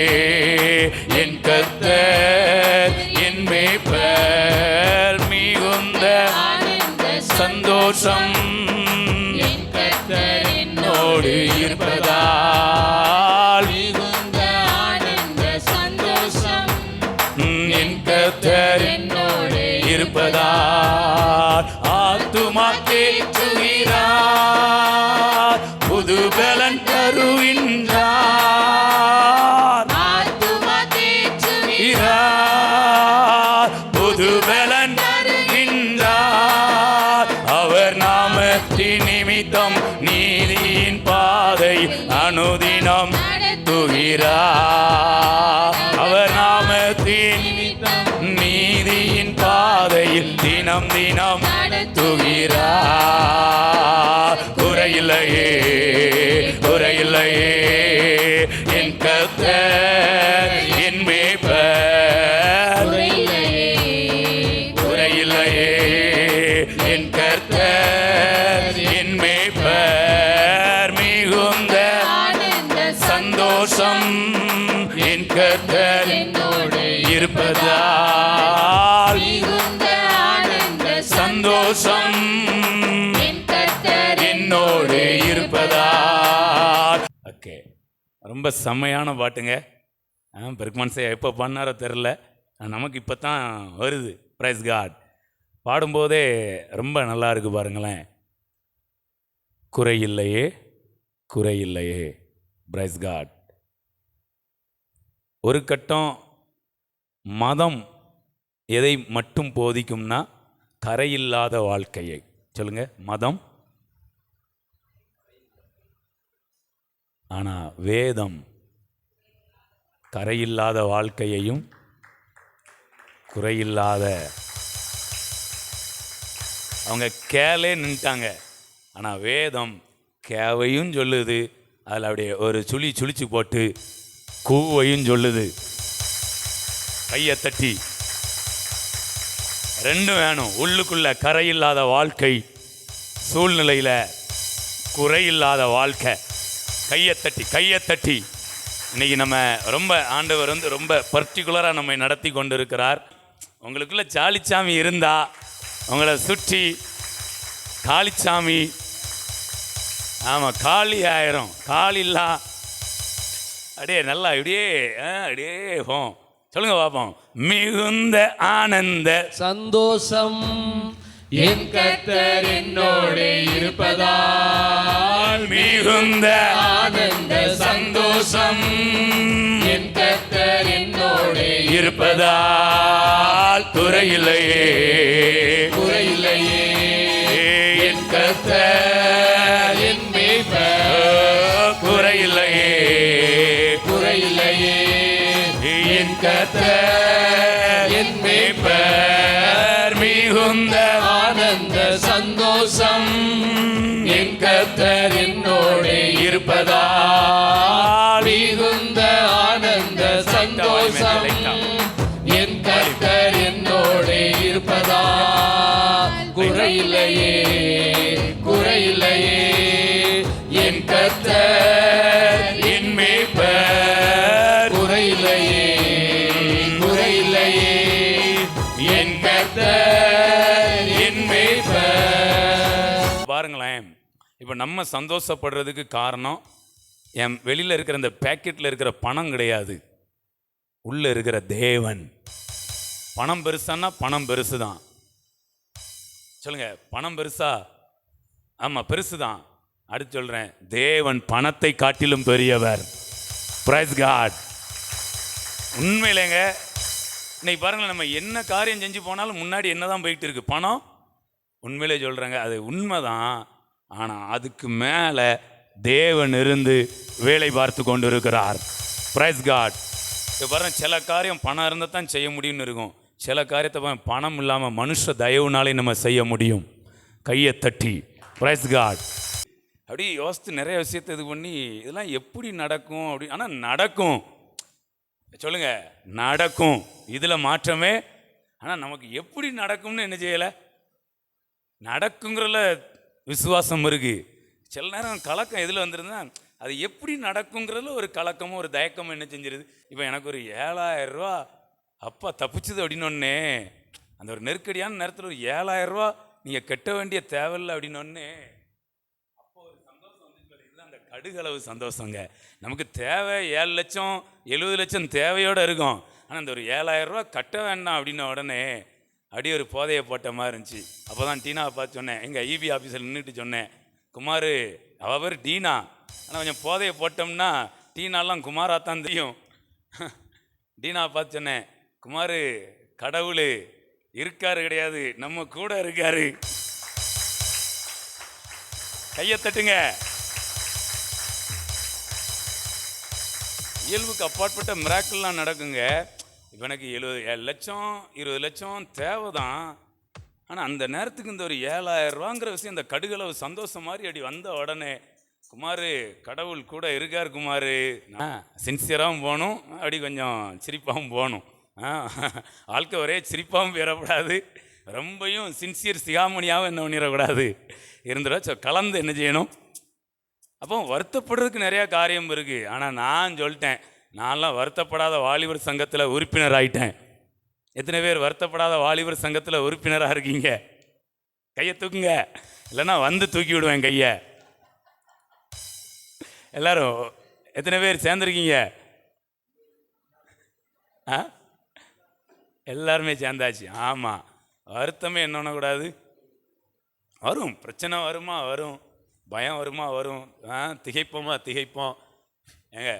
Speaker 1: என் கர்த்தர் என் மேய்ப்பர். மிகுந்த
Speaker 4: ஆனந்த
Speaker 1: சந்தோஷம்
Speaker 4: என் கர்த்தர்
Speaker 1: என்னோடு இருப்பதால்.
Speaker 4: மிகுந்த ஆனந்த சந்தோஷம்
Speaker 1: என் கர்த்தர்
Speaker 4: என்னோடு
Speaker 1: இருப்பதால். ஆத்துமா தேற்றுகிறார், புது பலன் தருகின்றார்.
Speaker 4: ஆத்துமா
Speaker 1: இரார், புது பலன் தருகின்றார். அவர் நாமத்தின் நிமித்தம் நீதியின் பாதை அனுதினம் நடத்துகிறார். அவர் நாமத்தின் நீதியின் பாதையில் தினம் தினம் நடத்துகிறார். குறையில்லையே, குறையில்லையே, என் கர்த்தர் என் மேய்ப்பர். குறையில்லையே, என் கர்த்தர் என் மேய்ப்பர். மிகுந்த
Speaker 4: ஆனந்த
Speaker 1: சந்தோஷம் என் கர்த்தர்
Speaker 4: என்னோடு
Speaker 1: இருப்பதால்.
Speaker 4: மிகுந்த ஆனந்த
Speaker 1: சந்தோஷம்
Speaker 4: என் கர்த்தர்
Speaker 1: என்னோடு இருப்பதால். ஓகே, ரொம்ப செம்மையான பாட்டுங்க. பெருக்மன்ஸை எப்போ பண்ணாரோ தெரில, நமக்கு இப்போ தான் வருது. Price God. பாடும்போதே ரொம்ப நல்லா இருக்கு பாருங்களேன். குறையில்லையே, குறையில்லையே. Praise God. ஒரு கட்டம் மதம் எதை மட்டும் போதிக்கும்னா கரையில்லாத வாழ்க்கையை. சொல்லுங்க, மதம். ஆனால் வேதம் கரையில்லாத வாழ்க்கையையும் குறையில்லாத. அவங்க கேலே நின்ட்டாங்க, ஆனால் வேதம் கேவையும் சொல்லுது, அதில் அப்படியே ஒரு சுழிச்சு போட்டு கூவையும் சொல்லுது. கையை தட்டி ரெண்டும் வேணும். உள்ளுக்குள்ள கரையில்லாத வாழ்க்கை, சூழ்நிலையில் குறையில்லாத வாழ்க்கை. கையை தட்டி இன்னைக்கு நம்ம ரொம்ப ஆண்டவர் ரொம்ப பர்டிகுலராக நம்மை நடத்தி கொண்டு இருக்கிறார். உங்களுக்குள்ள சாலிச்சாமி இருந்தா உங்களை சுற்றி காளிச்சாமி, ஆமாம், காளி ஆயிரும். காளில்லா அப்படியே நல்லா அப்படியே போம். சொல்லுங்க பாப்போம். மிகுந்த ஆனந்த
Speaker 2: சந்தோஷம் என் கர்த்தர் என்னோடு இருப்பதால்.
Speaker 1: மிகுந்த மிகுந்த
Speaker 2: ஆனந்த சந்தோஷம் என் கர்த்தர் என்னோடே
Speaker 1: இருப்பதால் குறையில்லையே
Speaker 2: குறையில்லையே. என் கர்த்தர் என் மேய்ப்பர்
Speaker 1: குறையில்லையே
Speaker 2: குறையில்லையே.
Speaker 1: என் கர்த்தர்
Speaker 2: என் மேய்ப்பர்
Speaker 1: மிகுந்த
Speaker 2: ஆனந்த சந்தோஷம் என் கர்த்தர் என்னோடே இருப்பதால் மிகுந்த ஆனந்த சந்தோஷம் என் கர்த்தர் என்னோடே இருப்பதால் குறையில்லையே குறையில்லையே. என் கர்த்தர்
Speaker 1: என் மேய்ப்பர்
Speaker 2: குறையில்லையே குறையில்லையே. என் கர்த்தர் என் மேய்ப்பர்.
Speaker 1: பாருங்களேன், இப்போ நம்ம சந்தோஷப்படுறதுக்கு காரணம் என் வெளியில் இருக்கிற இந்த பேக்கெட்டில் இருக்கிற பணம் கிடையாது, உள்ளே இருக்கிற தேவன். பணம் பெருசான்னா பணம் பெருசு தான். சொல்லுங்க, பணம் பெருசா? ஆமாம், பெருசு தான். அடுத்து சொல்கிறேன், தேவன் பணத்தை காட்டிலும் பெரியவர். Price God. உண்மையிலேங்க இன்னைக்கு பாருங்களேன், நம்ம என்ன காரியம் செஞ்சு போனாலும் முன்னாடி என்ன தான் போயிட்டு இருக்கு? பணம். உண்மையிலே சொல்கிறேங்க, அது உண்மைதான். ஆனால் அதுக்கு மேலே தேவன் இருந்து வேலை பார்த்து கொண்டு இருக்கிறார். Praise God. இப்போ பாருங்க, சில காரியம் பணம் இருந்தால் தான் செய்ய முடியும்னு இருக்கும். சில காரியத்தை பணம் இல்லாமல் மனுஷ தயவுனாலே நம்ம செய்ய முடியும். கையை தட்டி பிரைஸ் காட். அப்படி யோசித்து நிறைய விஷயத்தை இது பண்ணி இதெல்லாம் எப்படி நடக்கும் அப்படி. ஆனால் நடக்கும். சொல்லுங்க, நடக்கும். இதில் மாற்றமே. ஆனால் நமக்கு எப்படி நடக்கும்னு என்ன செய்யலை? நடக்குங்கிறல விசுவாசம் இருக்கு. சில நேரம் கலக்கம் எதில் வந்துருந்தா அது எப்படி நடக்குங்கிறதுல ஒரு கலக்கமும் ஒரு தயக்கமும் என்ன செஞ்சிருது. இப்போ எனக்கு ஒரு 7,000 ரூபா அப்பா தப்பிச்சுது அப்படின்னொன்னே, அந்த ஒரு நெருக்கடியான நேரத்தில் ஒரு 7,000 ரூபா நீங்கள் கட்ட வேண்டிய தேவையில்லை அப்படின்னொன்னே அப்போ ஒரு சந்தோஷம் வந்து இதுதான் அந்த கடுகளவு சந்தோஷங்க. நமக்கு தேவை 7 லட்சம் 70 லட்சம் தேவையோடு இருக்கும். ஆனால் அந்த ஒரு 7,000 ரூபா கட்ட வேண்டாம் அப்படின்ன உடனே அப்படியே ஒரு போதையை போட்ட மாதிரி இருந்துச்சு. அப்போ தான் டீனாவை பார்த்து சொன்னேன், எங்கள் இபி ஆஃபீஸில் நின்றுட்டு சொன்னேன், குமார் அவ பேர் டீனா, ஆனால் கொஞ்சம் போதையை போட்டோம்னா டீனாலாம் குமாராத்தான் தெரியும். டீனாவை பார்த்து சொன்னேன், குமார் கடவுள் இருக்காரு கிடையாது, நம்ம கூட இருக்காரு. கையை தட்டுங்க. இயல்புக்கு அப்பாற்பட்ட மிராக்கிள்லாம் நடக்குங்க. இப்போ எனக்கு 70 லட்சம் 20 லட்சம் தேவை தான். ஆனால் அந்த நேரத்துக்கு இந்த ஒரு 7,000 ரூபாங்கிற விஷயம் இந்த கடுகளவு சந்தோஷம் மாதிரி அப்படி வந்த உடனே, குமார் கடவுள் கூட இருக்கார் குமார். சின்சியராகவும் போகணும், அப்படி கொஞ்சம் சிரிப்பாகவும் போகணும். வாழ்க்கை ஒரே சிரிப்பாகவும் பெறக்கூடாது, ரொம்பையும் சின்சியர் சிகாமணியாகவும் என்ன பண்ணிடக்கூடாது. இருந்துடும் கலந்து என்ன செய்யணும். அப்போ வருத்தப்படுறதுக்கு நிறையா காரியம் இருக்குது. ஆனால் நான் சொல்லிட்டேன், நான்லாம் வருத்தப்படாத வாலிபர் சங்கத்தில் உறுப்பினர் ஆகிட்டேன். எத்தனை பேர் வருத்தப்படாத வாலிபர் சங்கத்தில் உறுப்பினராக இருக்கீங்க? கையை தூக்குங்க, இல்லைன்னா வந்து தூக்கி விடுவேன் கையை. எல்லாரும் எத்தனை பேர் சேர்ந்துருக்கீங்க? எல்லாருமே சேர்ந்தாச்சு. ஆமாம், வருத்தமே என்ன பண்ணக்கூடாது. வரும், பிரச்சனை வருமா வரும், பயம் வருமா வரும், திகைப்போமா திகைப்போம். ஏங்க,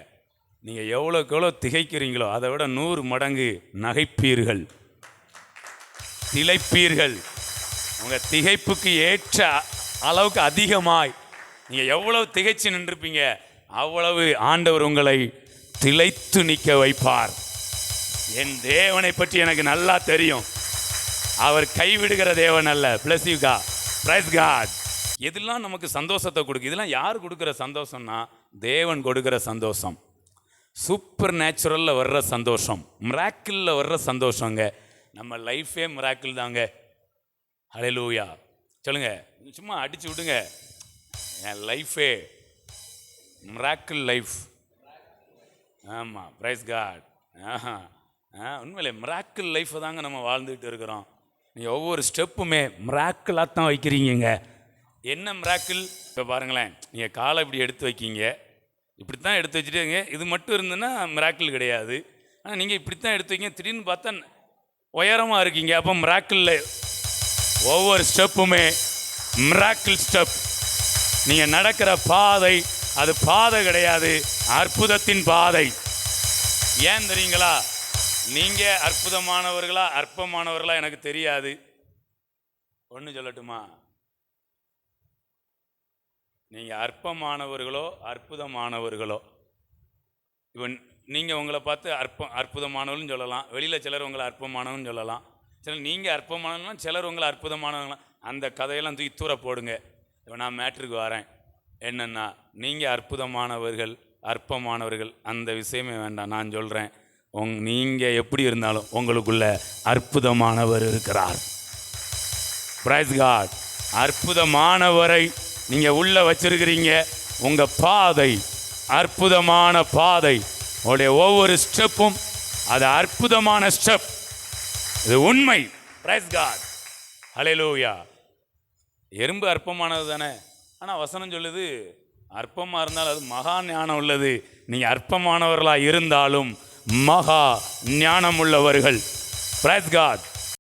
Speaker 1: நீங்கள் எவ்வளோக்கு எவ்வளோ திகைக்கிறீங்களோ அதை விட 100 மடங்கு நகைப்பீர்கள், திளைப்பீர்கள். உங்கள் திகைப்புக்கு ஏற்ற அளவுக்கு அதிகமாய் நீங்கள் எவ்வளவு திகைச்சு நின்றுப்பீங்க, அவ்வளவு ஆண்டவர் உங்களை திளைத்து நிற்க வைப்பார். என் தேவனை பற்றி எனக்கு நல்லா தெரியும். அவர் கைவிடுகிற தேவன் அல்ல. Bless you God, praise God. இதெல்லாம் நமக்கு சந்தோஷத்தை கொடுக்கு. இதெல்லாம் யார் கொடுக்குற சந்தோஷம்னா தேவன் கொடுக்குற சந்தோஷம். சூப்பர் நேச்சுரலில் வர்ற சந்தோஷம், மிராக்கிளில் வர்ற சந்தோஷங்க. நம்ம லைஃபே மிராக்கிள் தாங்க. ஹல்லேலூயா சொல்லுங்க. சும்மா அடிச்சு விடுங்க, என் லைஃபே மிராக்கிள் லைஃப். ஆமாம், பிரைஸ் காட். உண்மையிலே மிராக்கிள் லைஃப்பை தாங்க நம்ம வாழ்ந்துக்கிட்டு இருக்கிறோம். நீங்கள் ஒவ்வொரு ஸ்டெப்புமே மிராக்கிளாக தான் வைக்கிறீங்க. என்ன மிராக்கிள்? இப்போ பாருங்களேன், நீங்கள் காலை இப்படி எடுத்து வைக்கிங்க, இப்படி தான் எடுத்து வச்சுட்டேங்க. இது மட்டும் இருந்ததுன்னா மிராக்கிள் கிடையாது. ஆனால் நீங்கள் இப்படி தான் எடுத்து வைக்கிங்க, திடீர்னு பார்த்தா உயரமாக இருக்கீங்க. அப்போ மிராக்கிளில் ஒவ்வொரு ஸ்டெப்புமே மிராக்கிள் ஸ்டெப். நீங்கள் நடக்கிற பாதை அது பாதை கிடையாது, அற்புதத்தின் பாதை. ஏன் தெரியுங்களா? நீங்கள் அற்புதமானவர்களா அற்பமானவர்களா எனக்கு தெரியாது. ஒன்று சொல்லட்டுமா? நீங்கள் அற்பமானவர்களோ அற்புதமானவர்களோ, இப்போ நீங்கள் உங்களை பார்த்து அற்புதமானவர்கள்னு சொல்லலாம். வெளியில் சிலர் உங்களை அற்பமானவன்னு சொல்லலாம். சிலர் நீங்கள் அற்பமானவங்களாம், சிலர் உங்களை அற்புதமானவங்களாம். அந்த கதையெல்லாம் தூக்கி தூர போடுங்க. இப்போ நான் மேட்ருக்கு வரேன். என்னென்னா, நீங்கள் அற்புதமானவர்கள் அற்பமானவர்கள் அந்த விஷயமே வேண்டாம். நான் சொல்கிறேன், நீங்கள் எப்படி இருந்தாலும் உங்களுக்குள்ள அற்புதமானவர் இருக்கிறார். Praise God. அற்புதமானவரை நீங்கள் உள்ளே வச்சிருக்கிறீங்க. உங்கள் பாதை அற்புதமான பாதை. உங்களுடைய ஒவ்வொரு ஸ்டெப்பும் அது அற்புதமான ஸ்டெப். இது உண்மை. Praise God. ஹல்லேலூயா. எறும்பு அற்பமானது தானே, ஆனால் வசனம் சொல்லுது அற்பமாக இருந்தாலும் அது மகா ஞானம் உள்ளது. நீங்கள் அற்பமானவர்களாக இருந்தாலும் மகா ஞானம் உள்ளவர்கள். Praise God.